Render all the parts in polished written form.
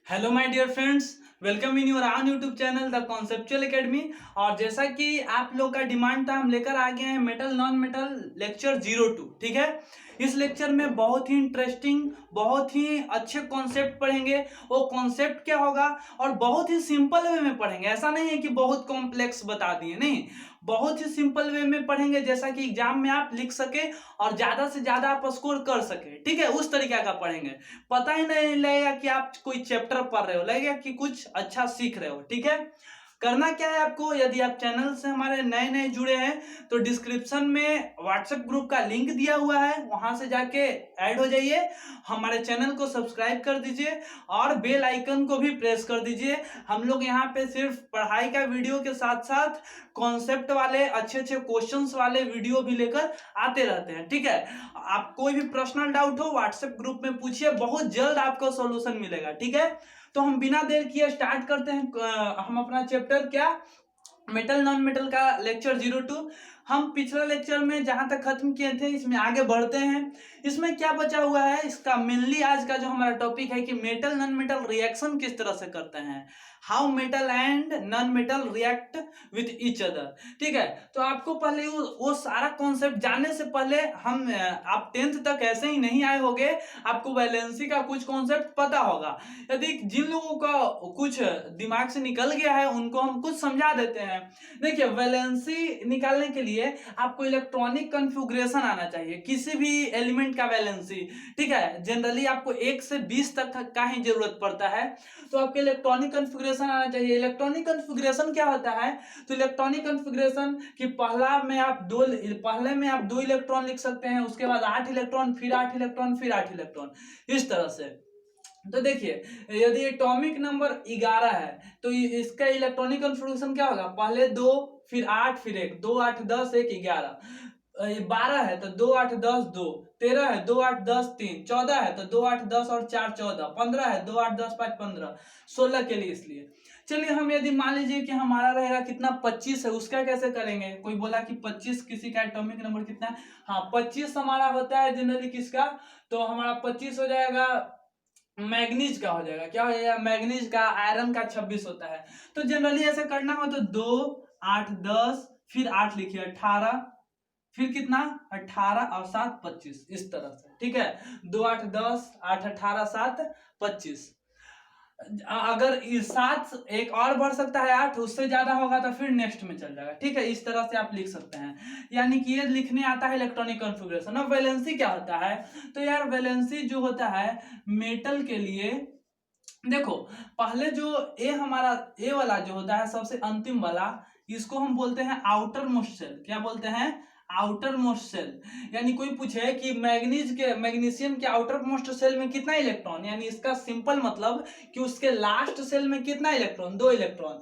Hello my dear friends, welcome in your on YouTube channel the conceptual academy. और जैसा कि आप लोग का डिमांड था, हम लेकर आ गए हैं मेटल नॉन मेटल लेक्चर 02। ठीक है, इस लेक्चर में बहुत ही इंटरेस्टिंग, बहुत ही अच्छे कॉन्सेप्ट पढ़ेंगे। वो कॉन्सेप्ट क्या होगा और बहुत ही सिंपल वे में पढ़ेंगे। ऐसा नहीं है कि बहुत कॉम्प्लेक्स बता दिए, नहीं, बहुत ही सिंपल वे में पढ़ेंगे जैसा कि एग्जाम में आप लिख सके और ज्यादा से ज्यादा आप स्कोर कर सके। ठीक है, उस तरीके का पढ़ेंगे। पता ही नहीं लगेगा कि आप कोई चैप्टर पढ़ रहे हो, लगेगा कि कुछ अच्छा सीख रहे हो। ठीक है, करना क्या है आपको, यदि आप चैनल से हमारे नए नए जुड़े हैं तो डिस्क्रिप्शन में व्हाट्सएप ग्रुप का लिंक दिया हुआ है, वहां से जाके ऐड हो जाइए, हमारे चैनल को सब्सक्राइब कर दीजिए और बेल आइकन को भी प्रेस कर दीजिए। हम लोग यहाँ पे सिर्फ पढ़ाई का वीडियो के साथ साथ कॉन्सेप्ट वाले अच्छे अच्छे क्वेश्चंस वाले वीडियो भी लेकर आते रहते हैं। ठीक है, आप कोई भी पर्सनल डाउट हो व्हाट्सएप ग्रुप में पूछिए, बहुत जल्द आपको सॉल्यूशन मिलेगा। ठीक है, तो हम बिना देर किए स्टार्ट करते हैं। हम अपना चैप्टर क्या, मेटल नॉन मेटल का लेक्चर 02। हम पिछला लेक्चर में जहां तक खत्म किए थे इसमें आगे बढ़ते हैं। इसमें क्या बचा हुआ है, इसका मेनली आज का जो हमारा टॉपिक है कि मेटल नॉन मेटल रिएक्शन किस तरह से करते हैं, how metal and non metal react with each other. ठीक है, तो आपको पहले वो सारा कॉन्सेप्ट जानने से पहले आप 10th तक ऐसे ही नहीं आए होंगे, आपको वैलेंसी का कुछ कॉन्सेप्ट पता होगा। यदि जिन लोगों का कुछ दिमाग से निकल गया है उनको हम कुछ समझा देते हैं। देखिए, वैलेंसी निकालने के लिए आपको इलेक्ट्रॉनिक कॉन्फ़िगरेशन आना चाहिए, किसी भी एलिमेंट का वैलेंसी। ठीक है, जनरली आपको 1 से 20 तक का ही जरूरत पड़ता है, तो आपके इलेक्ट्रॉनिक कॉन्फ़िगरेशन आना चाहिए। इलेक्ट्रॉनिक कॉन्फ़िगरेशन क्या होता है, तो इलेक्ट्रॉनिक कॉन्फ़िगरेशन कि पहले में आप 2 इलेक्ट्रॉन लिख सकते हैं, उसके बाद 8 इलेक्ट्रॉन, फिर 8 इलेक्ट्रॉन, फिर 8 इलेक्ट्रॉन, इस तरह से। तो देखिए, यदि एटॉमिक नंबर 11 है तो इसका इलेक्ट्रॉनिक कॉन्फ़िगरेशन क्या होगा, पहले 2, फिर 8, फिर 1, 2 8 10 1 11। 12 है तो 2 8 10 2, 13 है 2 8 10 3, 14 है तो 2 8 10 और 4 14, 15 है 2 8 10 5 15, 16 के लिए इसलिए। चलिए, हम यदि मान लीजिए कि हमारा रहेगा कितना, 25 है, उसका कैसे करेंगे। कोई बोला कि 25 किसी का एटॉमिक नंबर कितना है, हाँ 25 हमारा होता है जनरली किसका, तो हमारा 25 हो जाएगा मैग्नीज का, हो जाएगा क्या हो जाएगा, मैग्नीज का। आयरन का 26 होता है। तो जनरली ऐसे करना हो तो 2 8 10, फिर 8 लिखिए 18, फिर कितना 18 और 7 25, इस तरह से। ठीक है, 2 8 10 8 18 7 25। अगर इस 7 एक और बढ़ सकता है, 8 उससे ज्यादा होगा तो फिर नेक्स्ट में चल जाएगा। ठीक है, इस तरह से आप लिख सकते हैं, यानी कि ये लिखने आता है इलेक्ट्रॉनिक कॉन्फ़िगरेशन। अब वैलेंसी क्या होता है, तो यार वैलेंसी जो होता है मेटल के लिए, देखो पहले जो ए हमारा ए वाला जो होता है सबसे अंतिम वाला, इसको हम बोलते हैं आउटर मोस्ट सेल। क्या बोलते हैं, आउटर मोस्ट सेल। यानी कोई पूछे कि मैग्नीशियम के आउटर मोस्ट सेल में कितना इलेक्ट्रॉन, यानी इसका सिंपल मतलब कि उसके लास्ट सेल में कितना इलेक्ट्रॉन, 2 इलेक्ट्रॉन।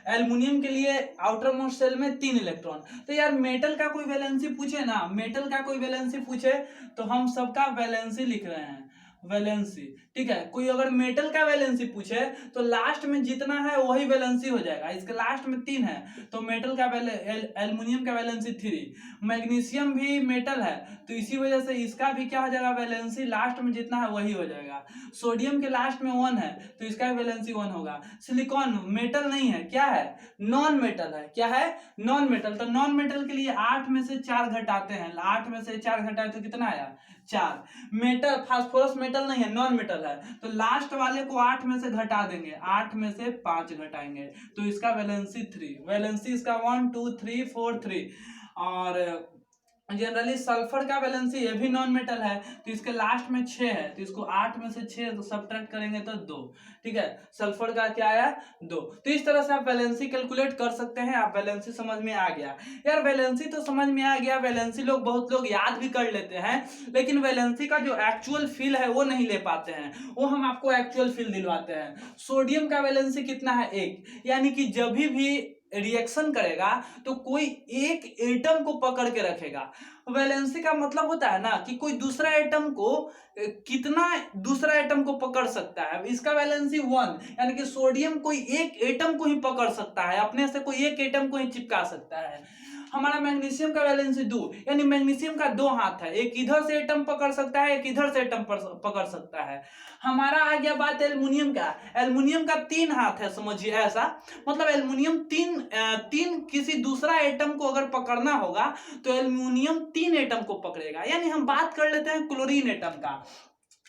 एल्युमिनियम के लिए आउटर मोस्ट सेल में 3 इलेक्ट्रॉन। तो यार मेटल का कोई वैलेंसी पूछे ना, मेटल का कोई वैलेंसी पूछे तो हम सबका वैलेंसी लिख रहे हैं, वैलेंसी। ठीक है, कोई अगर मेटल का वैलेंसी पूछे तो लास्ट में जितना है वही वैलेंसी हो जाएगा। इसके लास्ट में 3 है तो मेटल का एल्युमिनियम का वैलेंसी 3। मैग्नीशियम भी मेटल है तो इसी वजह से इसका भी क्या हो जाएगा, वैलेंसी लास्ट में जितना है वही हो जाएगा। सोडियम के लास्ट में 1 है तो इसका वैलेंसी 1 होगा। सिलिकॉन मेटल नहीं है, क्या है, नॉन मेटल है। क्या है, नॉन मेटल। तो नॉन मेटल के लिए 8 में से 4 घटाते हैं, 8 में से 4 घटाए तो कितना आया, 4। मेटल, फास्फोरस मेटल नहीं है, नॉन मेटल है, तो लास्ट वाले को 8 में से घटा देंगे, 8 में से 5 घटाएंगे तो इसका वैलेंसी 3। वैलेंसी इसका 1 2 3 4 3। और जनरली सल्फर का वैलेंसी, ये भी नॉन मेटल है तो इसके लास्ट में 6 है तो इसको 8 में से 6 सब्ट्रैक्ट करेंगे तो 2। ठीक है, सल्फर का क्या आया, 2। तो इस तरह से आप वैलेंसी कैलकुलेट कर सकते हैं। आप वैलेंसी समझ में आ गया यार, वैलेंसी तो समझ में आ गया। वैलेंसी बहुत लोग याद भी कर लेते हैं, लेकिन वैलेंसी का जो एक्चुअल फील है वो नहीं ले पाते हैं, वो हम आपको एक्चुअल फील दिलवाते हैं। सोडियम का वैलेंसी कितना है, 1। यानी कि जब भी रिएक्शन करेगा तो कोई एक एटम को पकड़ के रखेगा। वैलेंसी का मतलब होता है ना कि कोई दूसरा एटम को कितना दूसरा एटम को पकड़ सकता है, इसका वैलेंसी 1। यानी कि सोडियम कोई एक एटम को ही पकड़ सकता है, अपने से कोई एक एटम को ही चिपका सकता है। हमारा मैग्नीशियम का वैलेंसी 2, यानी मैग्नीशियम का 2 हाथ है, एक इधर से एटम पकड़ सकता है, एक इधर से एटम पकड़ सकता है। हमारा आ गया बात एल्युमिनियम का, एल्युमिनियम का 3 हाथ है, समझिए ऐसा, मतलब एल्युमिनियम तीन किसी दूसरा एटम को अगर पकड़ना होगा तो एल्युमिनियम 3 एटम को पकड़ेगा। यानी हम बात कर लेते हैं क्लोरीन एटम का।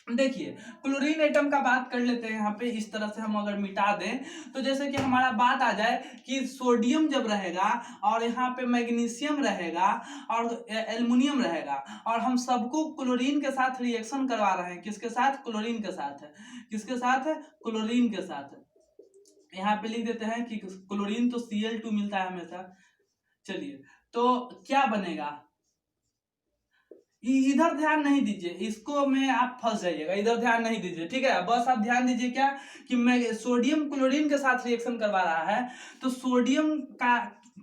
देखिए क्लोरीन एटम का बात कर लेते हैं, यहाँ पे इस तरह से हम अगर मिटा दें तो जैसे कि हमारा बात आ जाए कि सोडियम जब रहेगा और यहाँ पे मैग्नीशियम रहेगा और एल्युमिनियम रहेगा और हम सबको क्लोरीन के साथ रिएक्शन करवा रहे हैं, किसके साथ? क्लोरीन के साथ है। किसके साथ है? क्लोरीन के साथ। यहाँ पे लिख देते हैं कि क्लोरीन तो Cl2 मिलता है हमेशा। चलिए तो क्या बनेगा, इधर ध्यान नहीं दीजिए, इसको में आप फंस जाइएगा, इधर ध्यान नहीं दीजिए, ठीक है। बस आप ध्यान दीजिए क्या कि मैं सोडियम क्लोरीन के साथ रिएक्शन करवा रहा है तो सोडियम का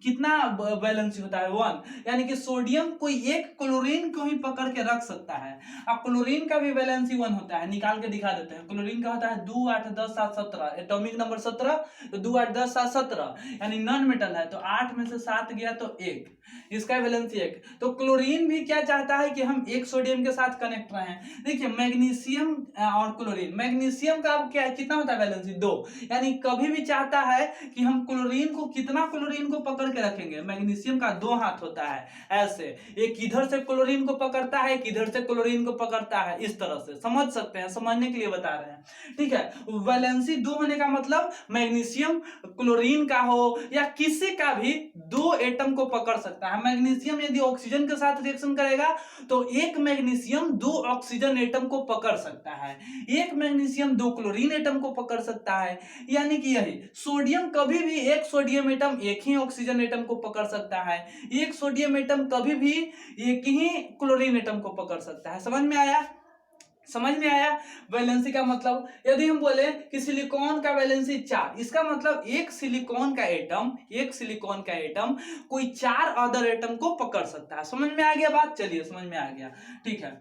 कितना वैलेंसी होता है? 1, यानी कि सोडियम कोई एक क्लोरीन को ही पकड़ के रख सकता है। अब क्लोरीन का भी वैलेंसी 1 होता है, निकाल के दिखा देते हैं। क्लोरीन का होता है 2, 8, 10, 7, 17, एटॉमिक नंबर 17, तो 2, 8, 10, 7, 17, यानी नॉन मेटल है, तो 8 में से 7 गया तो 1, इसका वैलेंसी 1। तो क्लोरीन भी क्या चाहता है कि हम एक सोडियम के साथ कनेक्ट रहें। देखिए मैग्नीशियम और क्लोरीन, मैग्नीशियम का क्या कितना होता है वैलेंसी? 2, यानी कभी भी चाहता है कि हम क्लोरीन को कितना क्लोरीन को पकड़ के रखेंगे। मैग्नीशियम का 2 हाथ होता है, ऐसे एक इधर से क्लोरीन को पकड़ता है, एक इधर से क्लोरीन को पकड़ता है, इस तरह से समझ सकते हैं, समझने के लिए बता रहे हैं, ठीक है। वैलेंसी 2 होने का मतलब मैग्नीशियम क्लोरीन का हो या किसी का भी 2 एटम को पकड़ सकता है। मैग्नीशियम यदि ऑक्सीजन के साथ रिएक्शन करेगा तो एक मैग्नीशियम 2 ऑक्सीजन एटम को पकड़ सकता है, एक मैग्नीशियम 2 क्लोरीन एटम को पकड़ सकता है। यानी कि यही सोडियम कभी भी एक सोडियम एटम एक ही ऑक्सीजन एटम को पकड़ सकता है, एक सोडियम एटम कभी भी एक ही क्लोरीन एटम को पकड़ सकता है। समझ में आया? समझ में आया? वैलेंसी का मतलब यदि हम बोले कि सिलिकॉन का वैलेंसी 4, इसका मतलब एक सिलिकॉन का एटम कोई 4 अदर एटम को पकड़ सकता है। समझ में आ गया बात? चलिए समझ में आ गया, ठीक है।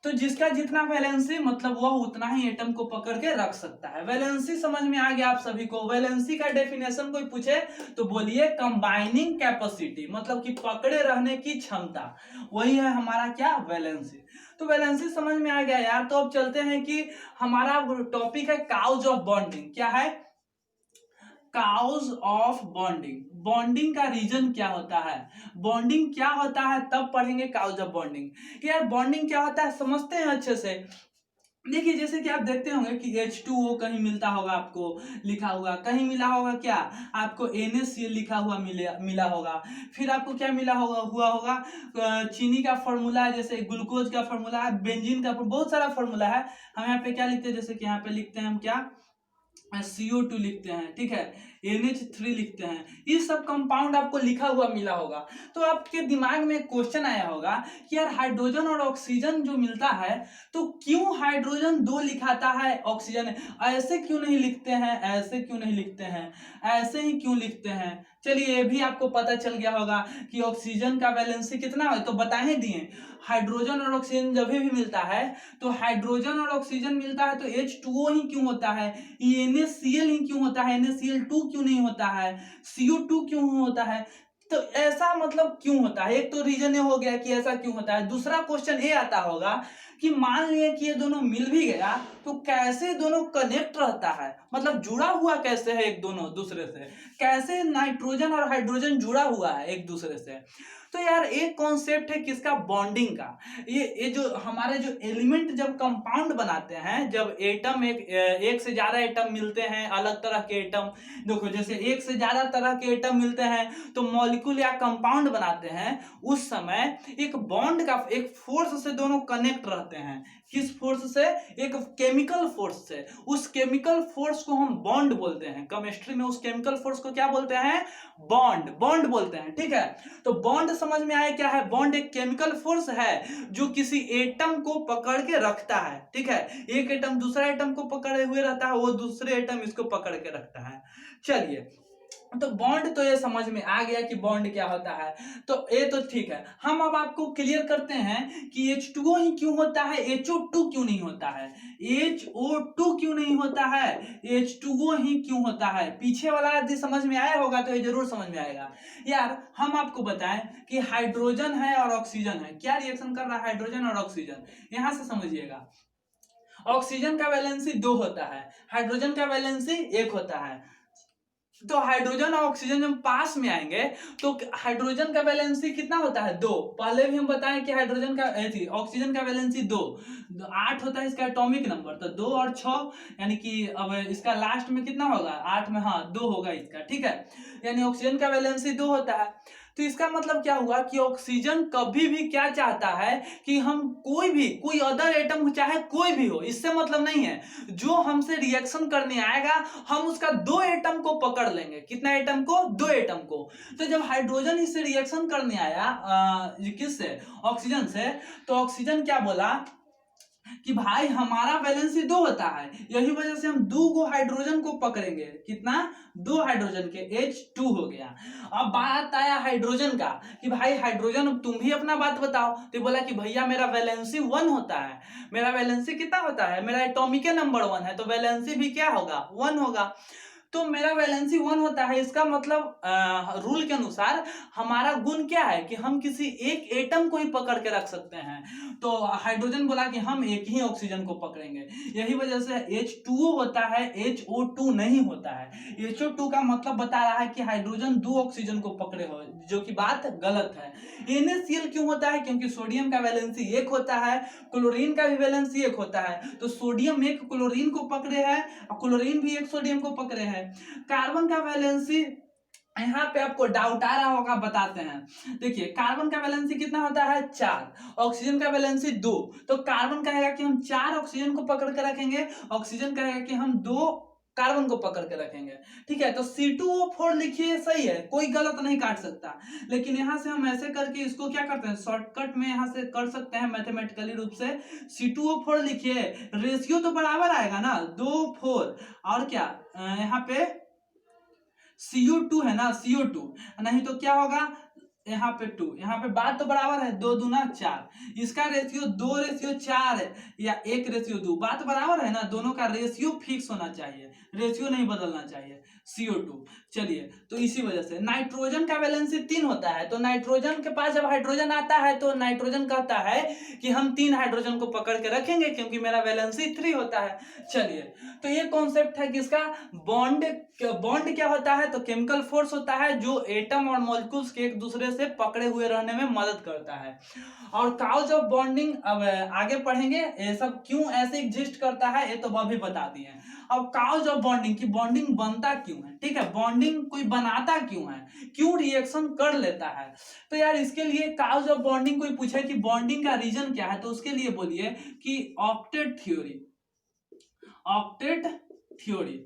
तो जिसका जितना वैलेंसी मतलब वह उतना ही एटम को पकड़ के रख सकता है। वैलेंसी समझ में आ गया आप सभी को? वैलेंसी का डेफिनेशन कोई पूछे तो बोलिए कंबाइनिंग कैपेसिटी, मतलब कि पकड़े रहने की क्षमता, वही है हमारा क्या? वैलेंसी। तो वैलेंसी समझ में आ गया यार। तो अब चलते हैं कि हमारा टॉपिक है काउज ऑफ बॉन्डिंग। क्या है? Cause of bonding. बॉन्डिंग का रीजन क्या होता है, बॉन्डिंग क्या होता है, तब पढ़ेंगे काउज ऑफ बॉन्डिंग। यार बॉन्डिंग क्या होता है समझते हैं अच्छे से। देखिए जैसे कि आप देखते होंगे कि H2O कहीं मिलता होगा, आपको लिखा हुआ कहीं मिला होगा, क्या आपको NaCl लिखा हुआ मिला होगा। फिर आपको क्या मिला होगा चीनी का फॉर्मूला, जैसे ग्लूकोज का फॉर्मूला है, बेंजीन का, बहुत सारा फॉर्मूला है। हम यहाँ पे क्या लिखते हैं, जैसे कि यहाँ पे लिखते हैं हम क्या CO2 लिखते हैं, ठीक है, NH3 लिखते हैं। ये सब कंपाउंड आपको लिखा हुआ मिला होगा। तो आपके दिमाग में क्वेश्चन आया होगा कि यार हाइड्रोजन और ऑक्सीजन जो मिलता है तो क्यों हाइड्रोजन 2 लिखाता है, ऑक्सीजन ऐसे क्यों नहीं लिखते हैं, ऐसे क्यों नहीं लिखते हैं, ऐसे ही क्यों लिखते हैं। चलिए ये भी आपको पता चल गया होगा कि ऑक्सीजन का वैलेंसी कितना है, तो बता ही दिए। हाइड्रोजन और ऑक्सीजन जब भी मिलता है तो हाइड्रोजन और ऑक्सीजन मिलता है तो H2O ही क्यों होता है, NaCl ही क्यों होता है, NaCl2 क्यों नहीं होता है, CO2 क्यों होता है। तो ऐसा मतलब क्यों होता है, एक तो रीजन ये हो गया कि ऐसा क्यों होता है। दूसरा क्वेश्चन ये आता होगा कि मान लिए कि ये दोनों मिल भी गया तो कैसे दोनों कनेक्ट रहता है, मतलब जुड़ा हुआ कैसे है एक दोनों दूसरे से, कैसे नाइट्रोजन और हाइड्रोजन जुड़ा हुआ है एक दूसरे से। तो यार एक कॉन्सेप्ट है किसका, बॉन्डिंग का। ये जो हमारे जो एलिमेंट जब कंपाउंड बनाते हैं, जब एटम एक से ज्यादा एटम मिलते हैं, अलग तरह के एटम, देखो जैसे एक से ज्यादा तरह के एटम मिलते हैं तो मॉलिक्यूल या कंपाउंड बनाते हैं, उस समय एक बॉन्ड का एक फोर्स से दोनों कनेक्ट रहते हैं। किस फोर्स से, एक केमिकल फोर्स से। उस केमिकल फोर्स को हम बॉन्ड बोलते हैं, केमिस्ट्री में उस केमिकल फोर्स को क्या बोलते हैं, बॉन्ड बोलते हैं, ठीक है। तो बॉन्ड समझ में आया क्या है, बॉन्ड एक केमिकल फोर्स है जो किसी एटम को पकड़ के रखता है, ठीक है। एक एटम दूसरा एटम को पकड़े हुए रहता है, वो दूसरे एटम इसको पकड़ के रखता है। चलिए तो बॉन्ड तो ये समझ में आ गया कि बॉन्ड क्या होता है, तो ये तो ठीक है। हम अब आपको क्लियर करते हैं कि H2O ही क्यों होता है, HO2 क्यों नहीं होता है, HO2 क्यों नहीं होता है, H2O ही क्यों होता है। पीछे वाला यदि समझ में आया होगा तो ये जरूर समझ में आएगा। यार हम आपको बताएं कि हाइड्रोजन है और ऑक्सीजन है, क्या रिएक्शन कर रहा है हाइड्रोजन और ऑक्सीजन, यहां से समझिएगा। ऑक्सीजन का वैलेंसी 2 होता है, हाइड्रोजन का वैलेंसी 1 होता है। तो हाइड्रोजन और ऑक्सीजन जब पास में आएंगे तो हाइड्रोजन का वैलेंसी कितना होता है 2। पहले भी हम बताएं कि हाइड्रोजन का ऑक्सीजन का वैलेंसी 2, 8 होता है इसका एटॉमिक नंबर। तो 2 और 6 यानी कि अब इसका लास्ट में कितना होगा 8 में, हाँ 2 होगा इसका, ठीक है। यानी ऑक्सीजन का वैलेंसी 2 होता है। तो इसका मतलब क्या हुआ कि ऑक्सीजन कभी भी क्या चाहता है कि हम कोई अदर एटम चाहे कोई भी हो, इससे मतलब नहीं है, जो हमसे रिएक्शन करने आएगा हम उसका 2 एटम को पकड़ लेंगे। कितना एटम को, 2 एटम को। तो जब हाइड्रोजन इससे रिएक्शन करने आया किससे, ऑक्सीजन से, तो ऑक्सीजन क्या बोला कि भाई हमारा वैलेंसी 2 होता है, यही वजह से हम 2 गो हाइड्रोजन को पकड़ेंगे। कितना, 2 हाइड्रोजन के, H2 हो गया। अब बात आया हाइड्रोजन का कि भाई हाइड्रोजन तुम भी अपना बात बताओ। तो बोला कि भैया मेरा वैलेंसी 1 होता है। मेरा वैलेंसी कितना होता है, मेरा एटॉमिक नंबर 1 है, तो वैलेंसी भी क्या होगा, 1 होगा। तो मेरा वैलेंसी 1 होता है, इसका मतलब रूल के अनुसार हमारा गुण क्या है कि हम किसी एक एटम को ही पकड़ के रख सकते हैं। तो हाइड्रोजन बोला कि हम एक ही ऑक्सीजन को पकड़ेंगे, यही वजह से H2O होता है, HO2 नहीं होता है। HO2 का मतलब बता रहा है कि हाइड्रोजन 2 ऑक्सीजन को पकड़े हो, जो कि बात गलत है। NaCl क्यों होता है, क्योंकि सोडियम का वैलेंसी 1 होता है, क्लोरीन का भी वैलेंसी 1 होता है। तो सोडियम एक क्लोरीन को पकड़े है और क्लोरीन भी एक सोडियम को पकड़े है। कार्बन का वैलेंसी, यहाँ पे आपको डाउट आ रहा होगा, बताते हैं। देखिए कार्बन का वैलेंसी कितना होता है, 4, ऑक्सीजन का वैलेंसी 2। तो कार्बन कहेगा कि हम 4 ऑक्सीजन को पकड़ के रखेंगे, ऑक्सीजन कहेगा कि हम 2 कार्बन को पकड़ के रखेंगे, ठीक है। तो C2O4 लिखिए, सही है, कोई गलत नहीं काट सकता। लेकिन यहां से हम ऐसे करके इसको क्या करते हैं, शॉर्टकट में यहां से कर सकते हैं मैथमेटिकली रूप से। C2O4 लिखिए, रेशियो तो बराबर आएगा ना, 2 4, और क्या यहाँ पे CO2 है ना, CO2, नहीं तो क्या होगा यहाँ पे 2, यहाँ पे बात तो बराबर है, 2 दूना 4, इसका रेशियो 2 रेशियो 4 है या 1 रेशियो 2, बात बराबर है ना, दोनों का रेशियो फिक्स होना चाहिए, रेशियो नहीं बदलना चाहिए। CO2, चलिए, तो इसी वजह से नाइट्रोजन का वैलेंसी 3 होता है। तो नाइट्रोजन के पास जब हाइड्रोजन आता है तो नाइट्रोजन कहता है कि हम 3 हाइड्रोजन को पकड़ के रखेंगे क्योंकि मेरा वैलेंसी 3 होता है। चलिए, तो ये कॉन्सेप्ट है किसका, बॉन्ड। बॉन्ड क्या होता है, तो केमिकल फोर्स होता है जो एटम और मॉलिक्यूल्स के एक दूसरे से पकड़े हुए रहने में मदद करता है। और काउज ऑफ बॉन्डिंग अब आगे पढ़ेंगे, ये सब क्यों ऐसे एग्जिस्ट करता है ये तो वह भी बता दिए। अब काउज ऑफ बॉन्डिंग की बॉन्डिंग बनता क्यों है, ठीक है, बॉन्डिंग कोई बनाता क्यों है, क्यों रिएक्शन कर लेता है। तो यार इसके लिए काउज ऑफ बॉन्डिंग कोई पूछे कि बॉन्डिंग का रीजन क्या है, तो उसके लिए बोलिए कि ऑक्टेट थ्योरी। ऑक्टेट थ्योरी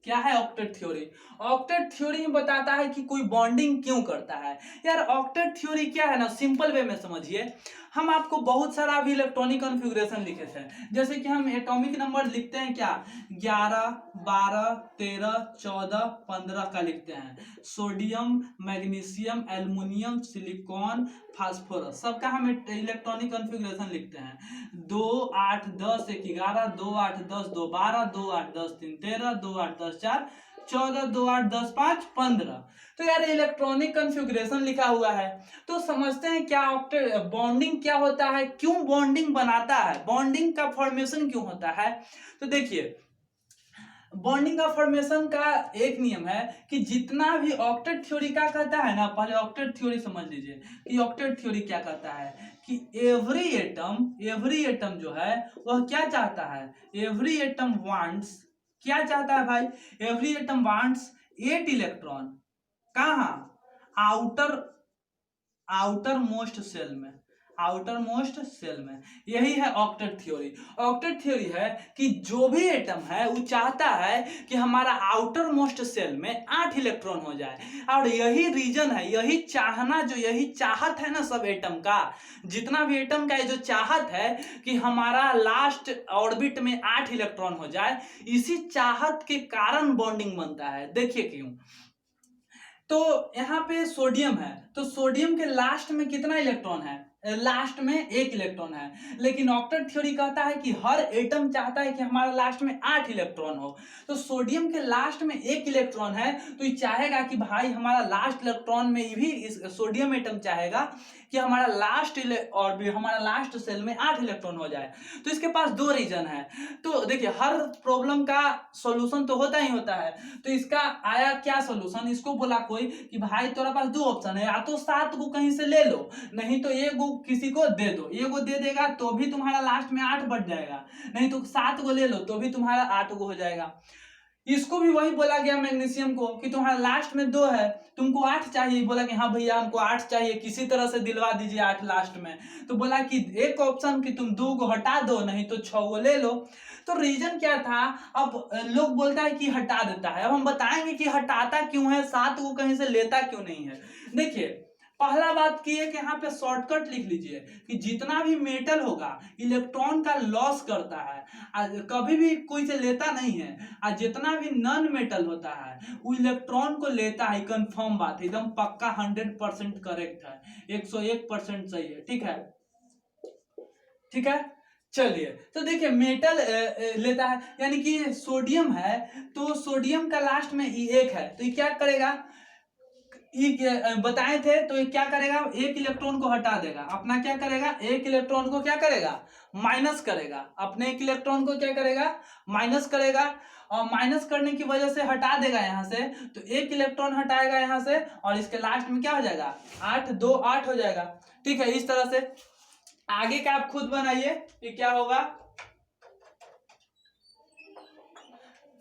क्या है, ऑक्टेट थ्योरी। ऑक्टेट थ्योरी में बताता है कि कोई बॉन्डिंग क्यों करता है। यार ऑक्टेट थ्योरी क्या है ना, सिंपल वे में समझिए। हम आपको बहुत सारा अभी इलेक्ट्रॉनिक कॉन्फ़िगरेशन लिखे थे, जैसे कि हम एटॉमिक नंबर लिखते हैं क्या, 11 12 13 14 15 का लिखते हैं। Sodium, magnesium, aluminium, silicon, phosphorus, सबका हम इलेक्ट्रॉनिक कॉन्फ़िगरेशन लिखते हैं। 2 8 10 1 11, 2 8 10 2 12, 2 8 10 3 13, 2 8 10 4 14, 2 8 10 5 15। तो यार इलेक्ट्रॉनिक कॉन्फ़िगरेशन लिखा हुआ है, तो समझते हैं क्या बॉन्डिंग क्या होता है, क्यों बॉन्डिंग बनाता है, बॉन्डिंग का फॉर्मेशन क्यों होता है। तो देखिए बॉन्डिंग का फॉर्मेशन का एक नियम है कि जितना भी ऑक्टेट थ्योरी क्या कहता है ना, पहले ऑक्टेट थ्योरी समझ लीजिए कि ऑक्टेट थ्योरी क्या कहता है कि एवरी एटम जो है वह क्या चाहता है, एवरी एटम वांट्स, क्या चाहता है भाई, एवरी एटम वांट्स 8 इलेक्ट्रॉन, कहाँ, आउटर आउटर मोस्ट सेल में, आउटर मोस्ट सेल में। यही है ऑक्टेट थ्योरी। ऑक्टेट थ्योरी है कि जो भी एटम है वो चाहता है कि हमारा आउटर मोस्ट सेल में 8 इलेक्ट्रॉन हो जाए, और यही रीजन है, यही चाहना, जो यही चाहत है ना सब एटम का, जितना भी एटम का जो चाहत है कि हमारा लास्ट ऑर्बिट में 8 इलेक्ट्रॉन हो जाए, इसी चाहत के कारण बॉन्डिंग बनता है। देखिए क्यों। तो यहाँ पे सोडियम है, तो सोडियम के लास्ट में कितना इलेक्ट्रॉन है? लास्ट में 1 इलेक्ट्रॉन है, लेकिन ऑक्टेट थ्योरी कहता है कि हर एटम चाहता है कि हमारा लास्ट में 8 इलेक्ट्रॉन हो। तो सोडियम के लास्ट में 1 इलेक्ट्रॉन है, तो ये चाहेगा कि भाई हमारा लास्ट इलेक्ट्रॉन में भी इस सोडियम एटम चाहेगा कि हमारा और भी हमारा लास्ट सेल में 8 इलेक्ट्रॉन हो जाए। तो इसके पास 2 रीजन है। तो देखिए हर प्रॉब्लम का सॉल्यूशन तो होता ही होता है, तो इसका आया क्या सॉल्यूशन? इसको बोला कोई कि भाई तेरा पास 2 ऑप्शन है, या तो 7 को कहीं से ले लो, नहीं तो एक को किसी को दे दो। एक को दे देगा तो भी तुम्हारा लास्ट में 8 बढ़ जाएगा, नहीं तो 7 को ले लो तो भी तुम्हारा 8 को हो जाएगा। इसको भी वही बोला गया मैग्नीशियम को कि तुम्हारा लास्ट में 2 है, तुमको 8 चाहिए। बोला कि हाँ भैया हमको 8 चाहिए, किसी तरह से दिलवा दीजिए 8 लास्ट में। तो बोला कि एक ऑप्शन कि तुम 2 को हटा दो, नहीं तो 6 को ले लो। तो रीजन क्या था? अब लोग बोलता है कि हटा देता है, अब हम बताएंगे कि हटाता क्यों है, 7 को कहीं से लेता क्यों नहीं है। देखिए पहला बात की है कि यहाँ पे शॉर्टकट लिख लीजिए कि जितना भी मेटल होगा इलेक्ट्रॉन का लॉस करता है, कभी भी कोई से लेता नहीं है। और जितना भी नॉन मेटल होता है वो इलेक्ट्रॉन को लेता है। कंफर्म बात, एकदम पक्का 100% करेक्ट है, 101% सही है। ठीक है, ठीक है। चलिए तो देखिए मेटल लेता है, यानी कि सोडियम है, तो सोडियम का लास्ट में E1 है, तो ये क्या करेगा? बताए थे, तो ये क्या करेगा? 1 इलेक्ट्रॉन को हटा देगा, अपना क्या करेगा? 1 इलेक्ट्रॉन को क्या करेगा? माइनस करेगा, अपने 1 इलेक्ट्रॉन को क्या करेगा? माइनस करेगा, और माइनस करने की वजह से हटा देगा यहाँ से, तो 1 इलेक्ट्रॉन हटाएगा यहाँ से, और इसके लास्ट में क्या हो जाएगा? 8 2 8 हो जाएगा। ठीक है, इस तरह से आगे का आप खुद बनाइए कि क्या होगा।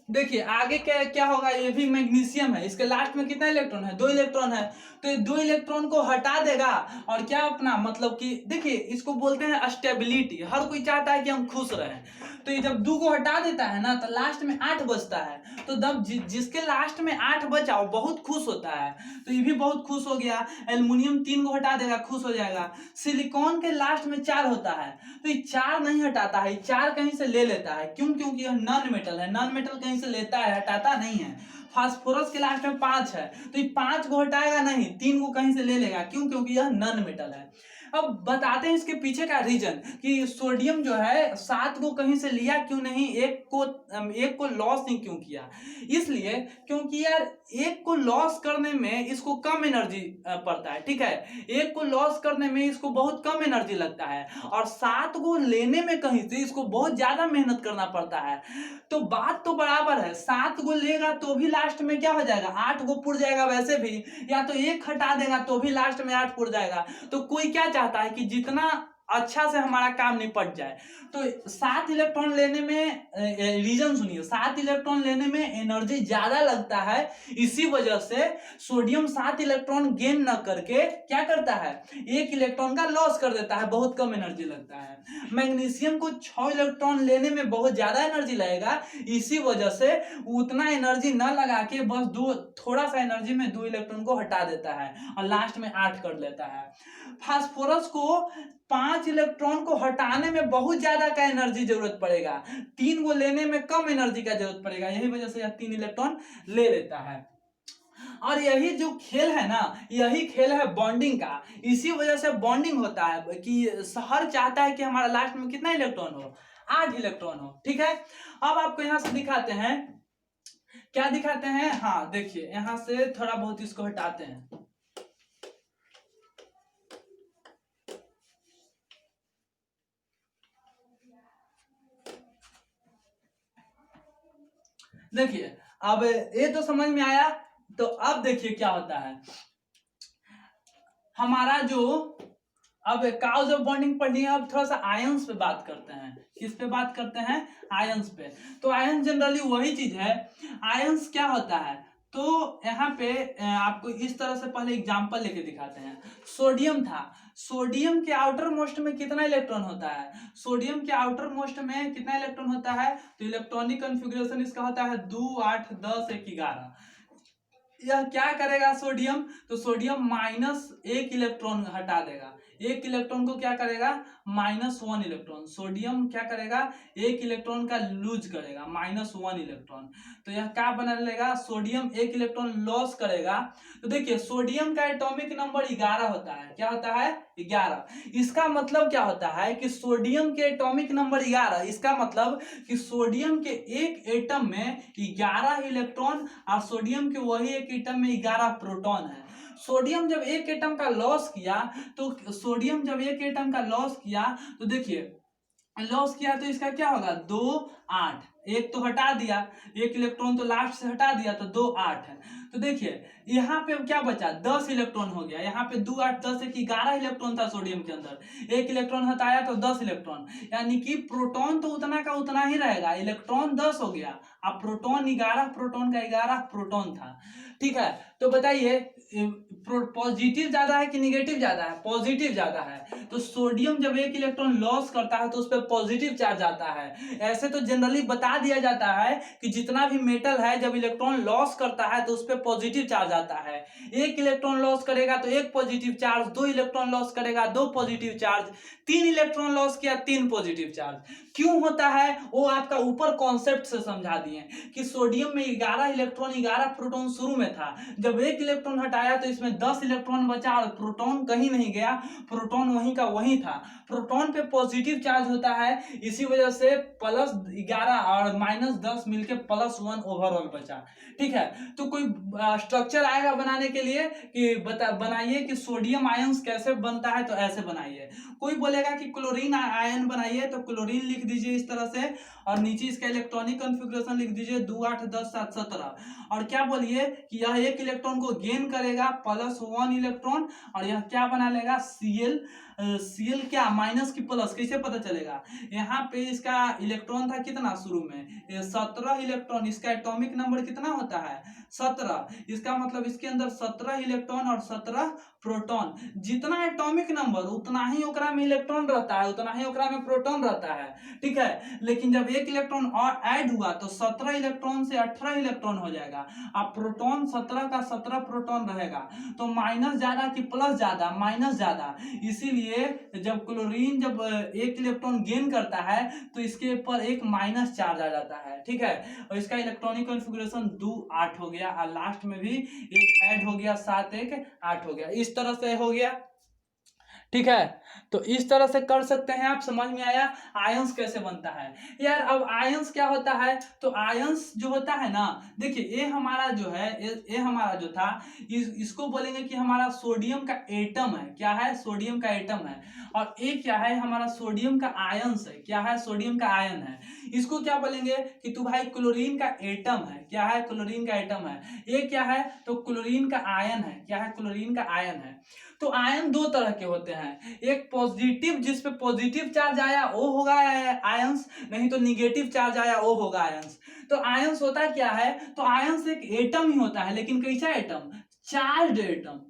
देखिए आगे क्या क्या होगा? ये भी मैग्नीशियम है, इसके लास्ट में कितना इलेक्ट्रॉन है? 2 इलेक्ट्रॉन है, तो ये 2 इलेक्ट्रॉन को हटा देगा, और क्या अपना मतलब कि देखिए इसको बोलते हैं स्टेबिलिटी। हर कोई चाहता है कि हम खुश रहें, तो ये जब 2 को हटा देता है ना, तो लास्ट में 8 बचता है। तो जब जिसके लास्ट में 8 बचा वो बहुत खुश होता है, तो ये भी बहुत खुश हो गया। एल्युमिनियम 3 को हटा देगा, खुश हो जाएगा। सिलिकॉन के लास्ट में 4 होता है, तो ये 4 नहीं हटाता है, 4 कहीं से ले लेता है। क्यों? क्योंकि यह नॉन मेटल है, नॉन मेटल कहीं से लेता है, हटाता नहीं है। फास्फोरस के लास्ट में 5 है, तो ये 5 को हटाएगा नहीं, 3 को कहीं से ले लेगा। क्यों? क्योंकि यह नॉन मेटल है। अब बताते हैं इसके पीछे का रीजन कि सोडियम जो है 7 को कहीं से लिया क्यों नहीं, एक को लॉस नहीं क्यों किया। इसलिए क्योंकि यार 1 को लॉस करने में इसको कम एनर्जी पड़ता है। ठीक है, 1 को लॉस करने में इसको बहुत कम एनर्जी लगता है, और 7 को लेने में कहीं से इसको बहुत ज्यादा मेहनत करना पड़ता है। तो बात तो बराबर है, 7 को लेगा तो भी लास्ट में क्या हो जाएगा? 8 को पुर जाएगा वैसे भी, या तो 1 हटा देगा तो भी लास्ट में 8 पुर जाएगा। तो कोई क्या चाहता है कि जितना अच्छा से हमारा काम निपट जाए। तो 7 इलेक्ट्रॉन लेने में रीजन सुनिए, 7 इलेक्ट्रॉन लेने में एनर्जी ज्यादा लगता है, इसी वजह से सोडियम 7 इलेक्ट्रॉन गेन न करके क्या करता है? 1 इलेक्ट्रॉन का लॉस कर देता है, बहुत कम एनर्जी लगता है। मैग्नीशियम को 6 इलेक्ट्रॉन लेने में बहुत ज्यादा एनर्जी लगेगा, इसी वजह से उतना एनर्जी न लगा के बस थोड़ा सा एनर्जी में 2 इलेक्ट्रॉन को हटा देता है, और लास्ट में 8 कर लेता है। फास्फोरस को 5 इलेक्ट्रॉन को हटाने में बहुत ज्यादा का एनर्जी जरूरत पड़ेगा, 3 को लेने में कम एनर्जी का जरूरत पड़ेगा, यही वजह से यह 3 इलेक्ट्रॉन ले लेता है। और यही जो खेल है ना, यही खेल है बॉन्डिंग का। इसी वजह से बॉन्डिंग होता है कि हर चाहता है कि हमारा लास्ट में कितना इलेक्ट्रॉन हो? 8 इलेक्ट्रॉन हो। ठीक है, अब आपको यहां से दिखाते हैं, क्या दिखाते हैं? हाँ देखिए यहां से थोड़ा बहुत इसको हटाते हैं। देखिए अब ये तो समझ में आया, तो अब देखिए क्या होता है। हमारा जो अब काउज ऑफ बॉन्डिंग पढ़ी है, अब थोड़ा सा आयंस पे बात करते हैं। किस पे बात करते हैं? आयंस पे। तो आयंस जनरली वही चीज है, आयंस क्या होता है? तो यहाँ पे आपको इस तरह से पहले एग्जांपल लेके दिखाते हैं। सोडियम था, सोडियम के आउटर मोस्ट में कितना इलेक्ट्रॉन होता है? सोडियम के आउटर मोस्ट में कितना इलेक्ट्रॉन होता है? तो इलेक्ट्रॉनिक कॉन्फ़िगरेशन इसका होता है 2 8 10 1 11। यह क्या करेगा सोडियम? तो सोडियम -1 इलेक्ट्रॉन हटा देगा। एक इलेक्ट्रॉन को क्या करेगा? -1 इलेक्ट्रॉन। सोडियम क्या करेगा? एक इलेक्ट्रॉन का लूज करेगा, -1 इलेक्ट्रॉन। तो यह क्या बना लेगा? सोडियम एक इलेक्ट्रॉन लॉस करेगा। तो देखिए सोडियम का एटॉमिक नंबर 11 होता है। क्या होता है? 11। इसका मतलब क्या होता है कि सोडियम के एटॉमिक नंबर 11, इसका मतलब कि सोडियम के एक एटम में 11 इलेक्ट्रॉन और सोडियम के वही एक एटम में 11 प्रोटॉन है। सोडियम जब एक एटम का लॉस किया तो देखिए लॉस किया तो इसका क्या होगा? 2 8। एक तो हटा दिया, एक इलेक्ट्रॉन तो लास्ट से हटा दिया, तो 2 8 है। तो देखिए यहाँ पे क्या बचा? 10 इलेक्ट्रॉन हो गया। यहाँ पे 2 8 10 एक 11 इलेक्ट्रॉन था सोडियम के अंदर, एक इलेक्ट्रॉन हटाया तो 10 इलेक्ट्रॉन, यानी कि प्रोटॉन तो उतना का उतना ही रहेगा। इलेक्ट्रॉन 10 हो गया, अब प्रोटॉन 11, प्रोटॉन का 11 प्रोटॉन था। ठीक है, तो बताइए पॉजिटिव ज्यादा है कि निगेटिव ज्यादा है? पॉजिटिव ज्यादा है। तो सोडियम जब एक इलेक्ट्रॉन लॉस करता है तो उस पर पॉजिटिव चार्ज आता है। ऐसे तो जनरली बता दिया जाता है कि जितना भी मेटल है जब इलेक्ट्रॉन लॉस करता है तो उस पर पॉजिटिव चार्ज आता है। एक इलेक्ट्रॉन लॉस करेगा तो एक पॉजिटिव चार्ज, 2 इलेक्ट्रॉन लॉस करेगा 2 पॉजिटिव चार्ज, 3 इलेक्ट्रॉन लॉस किया 3 पॉजिटिव चार्ज। क्यों होता है वो आपका ऊपर कॉन्सेप्ट से समझा दिए कि सोडियम में 11 इलेक्ट्रॉन 11 प्रोटॉन शुरू में था, जब एक इलेक्ट्रॉन हटाया तो इसमें 10 इलेक्ट्रॉन बचा और प्रोटॉन कहीं नहीं गया, प्रोटॉन वहीं का वहीं था। प्रोटॉन पे पॉजिटिव चार्ज होता है, इसी वजह से +11 और -10 मिलके +1 ओवरऑल बचा। ठीक है, तो कोई स्ट्रक्चर आएगा बनाने के लिए कि बनाइए कि सोडियम आयंस कैसे बनता है, तो ऐसे बनाइए। कोई बोलेगा कि क्लोरीन आयन बनाइए, तो क्लोरीन लिख दीजिए इस तरह से, और नीचे इसका इलेक्ट्रॉनिक कॉन्फ़िगरेशन लिख दीजिए 2 8 10 7 17। और क्या बोलिए कि यह एक इलेक्ट्रॉन को गेन करेगा +1 इलेक्ट्रॉन, और यह क्या बना लेगा? Cl। Cl क्या? माइनस की प्लस, कैसे पता चलेगा? यहाँ पे इसका इलेक्ट्रॉन था कितना शुरू में? 17 इलेक्ट्रॉन। इसका एटॉमिक नंबर कितना होता है? 17। इसका मतलब इसके अंदर 17 इलेक्ट्रॉन और 17 प्रोटॉन। जितना एटॉमिक नंबर उतना ही ओकरा में इलेक्ट्रॉन रहता है, उतना ही ओकरा में प्रोटॉन रहता है। ठीक है, लेकिन जब एक इलेक्ट्रॉन और ऐड हुआ तो 17 इलेक्ट्रॉन से 18 इलेक्ट्रॉन हो जाएगा। अब प्रोटॉन 17 का 17 प्रोटॉन रहेगा, तो माइनस ज्यादा कि प्लस ज्यादा? माइनस ज्यादा। इसीलिए जब क्लोरीन जब एक इलेक्ट्रॉन गेन करता है तो इसके ऊपर एक माइनस चार्ज आ जाता है। ठीक है, और इसका इलेक्ट्रॉनिक कॉन्फ़िगरेशन 2 8 हो गया, और लास्ट में भी एक ऐड हो गया, 7 1 8 हो गया। इस तरह से हो गया। ठीक है, तो इस तरह से कर सकते हैं आप। समझ में आया आयंस कैसे बनता है? यार अब आयंस क्या होता है? तो आयंस जो होता है ना, देखिए ये हमारा जो है, ये हमारा जो था, इसको बोलेंगे कि हमारा सोडियम का एटम है। क्या है? सोडियम का एटम है। और ये क्या है? हमारा सोडियम का आयंस है। क्या है? सोडियम का आयन है। इसको क्या बोलेंगे कि तू भाई क्लोरीन का एटम है। क्या है? क्लोरीन का एटम है। ये क्या है? तो क्लोरीन का आयन है। क्या है? क्लोरीन का आयन है। तो आयन दो तरह के होते हैं, एक पॉजिटिव, जिस पे पॉजिटिव चार्ज आया वो होगा आयंस, नहीं तो निगेटिव चार्ज आया वो होगा आयंस। तो आयंस होता क्या है? तो आयंस एक एटम ही होता है, लेकिन कैसा atom? Charged atom.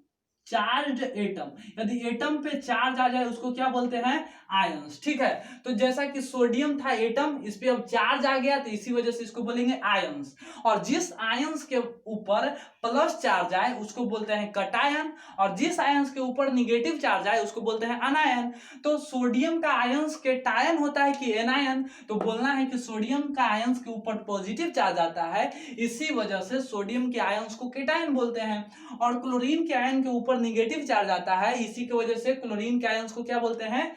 Charged atom, यदि एटम पे चार्ज आ जाए उसको क्या बोलते हैं? आयंस। ठीक है, तो जैसा कि सोडियम था एटम, इस पे अब चार्ज आ गया तो इसी वजह से इसको बोलेंगे आयंस। और जिस आयंस के ऊपर प्लस चार्ज आए उसको बोलते हैं कटायन, और जिस आयंस के ऊपर निगेटिव चार्ज आए उसको बोलते हैं अनायन। तो सोडियम का आयंस केटायन होता है कि एनायन? तो बोलना है कि सोडियम का आयंस के ऊपर पॉजिटिव चार्ज आता है, इसी वजह से सोडियम के आयंस को केटायन बोलते हैं। और क्लोरीन के आयन के ऊपर निगेटिव चार्ज आता है, इसी की वजह से क्लोरीन के आयंस को क्या बोलते हैं?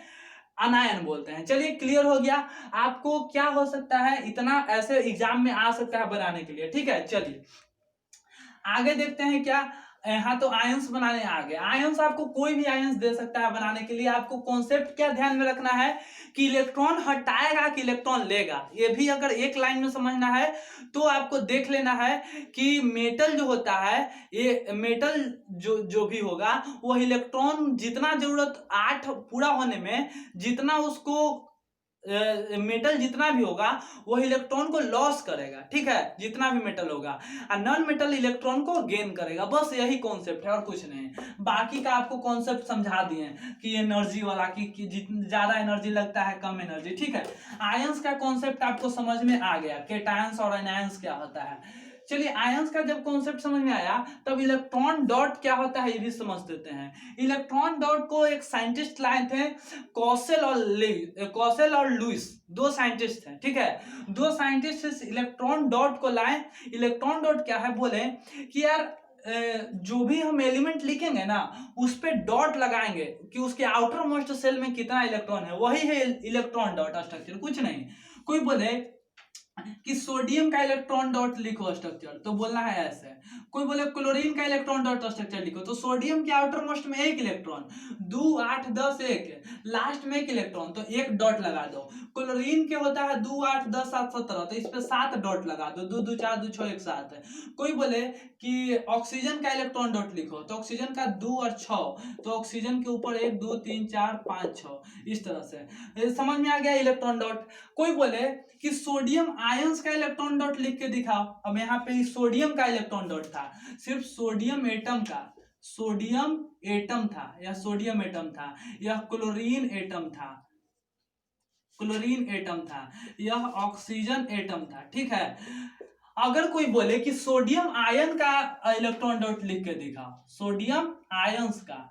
अनायन बोलते हैं। चलिए क्लियर हो गया। आपको क्या हो सकता है, इतना ऐसे एग्जाम में आ सकता है बनाने के लिए। ठीक है, चलिए आगे देखते हैं क्या। हाँ, तो आयंस बनाने आ गए। आयंस आपको कोई भी आयंस दे सकता है बनाने के लिए। आपको कॉन्सेप्ट क्या ध्यान में रखना है कि इलेक्ट्रॉन हटाएगा कि इलेक्ट्रॉन लेगा, ये भी अगर एक लाइन में समझना है तो आपको देख लेना है कि मेटल जो होता है, ये मेटल जो जो भी होगा वो इलेक्ट्रॉन जितना जरूरत 8 पूरा होने में जितना उसको मेटल जितना भी होगा वो इलेक्ट्रॉन को लॉस करेगा, ठीक है, जितना भी मेटल होगा, और नॉन मेटल इलेक्ट्रॉन को गेन करेगा। बस यही कॉन्सेप्ट है और कुछ नहीं। बाकी का आपको कॉन्सेप्ट समझा दिए कि एनर्जी वाला कि ज्यादा एनर्जी लगता है कम एनर्जी, ठीक है। आयंस का कॉन्सेप्ट आपको समझ में आ गया, केटायंस और एनायंस क्या होता है। चलिए आयंस का जब कॉन्सेप्ट समझ में आया तब इलेक्ट्रॉन डॉट क्या होता है ये भी समझ देते हैं। इलेक्ट्रॉन डॉट को एक साइंटिस्ट लाए थे, कॉसेल और लुइस, दो साइंटिस्ट हैं, ठीक है। दो साइंटिस्ट इस इलेक्ट्रॉन डॉट को लाए। इलेक्ट्रॉन डॉट क्या है, बोले कि यार जो भी हम एलिमेंट लिखेंगे ना उस पे डॉट लगाएंगे कि उसके आउटर मोस्ट सेल में कितना इलेक्ट्रॉन है, वही है इलेक्ट्रॉन डॉट स्ट्रक्चर, कुछ नहीं। कोई बोले कि सोडियम का इलेक्ट्रॉन डॉट लिखो स्ट्रक्चर, तो बोलना है ऐसे। कोई बोले क्लोरीन का इलेक्ट्रॉन डॉट स्ट्रक्चर लिखो, तो सोडियम के आउटर मोस्ट में एक इलेक्ट्रॉन, 2 8 10 1, लास्ट में एक इलेक्ट्रॉन, तो एक डॉट लगा दो। क्लोरीन के होता है 2 8 10 7 17, तो इस पे 7 डॉट लगा दो, 2 2 4 2 6 1 7। कोई बोले कि ऑक्सीजन का इलेक्ट्रॉन डॉट लिखो, तो ऑक्सीजन का 2 और 6, तो ऑक्सीजन के ऊपर 1 2 3 4 5 6, इस तरह से समझ में आ गया इलेक्ट्रॉन डॉट। कोई बोले कि सोडियम आयंस का इलेक्ट्रॉन डॉट लिख के दिखाओ। अब यहाँ पे सोडियम का इलेक्ट्रॉन डॉट था, सिर्फ सोडियम एटम का, सोडियम एटम था, या सोडियम एटम था, यह क्लोरीन एटम था, क्लोरीन एटम था, यह ऑक्सीजन एटम था, ठीक है। अगर कोई बोले कि सोडियम आयन का इलेक्ट्रॉन डॉट लिख के दिखाओ, सोडियम आयंस का,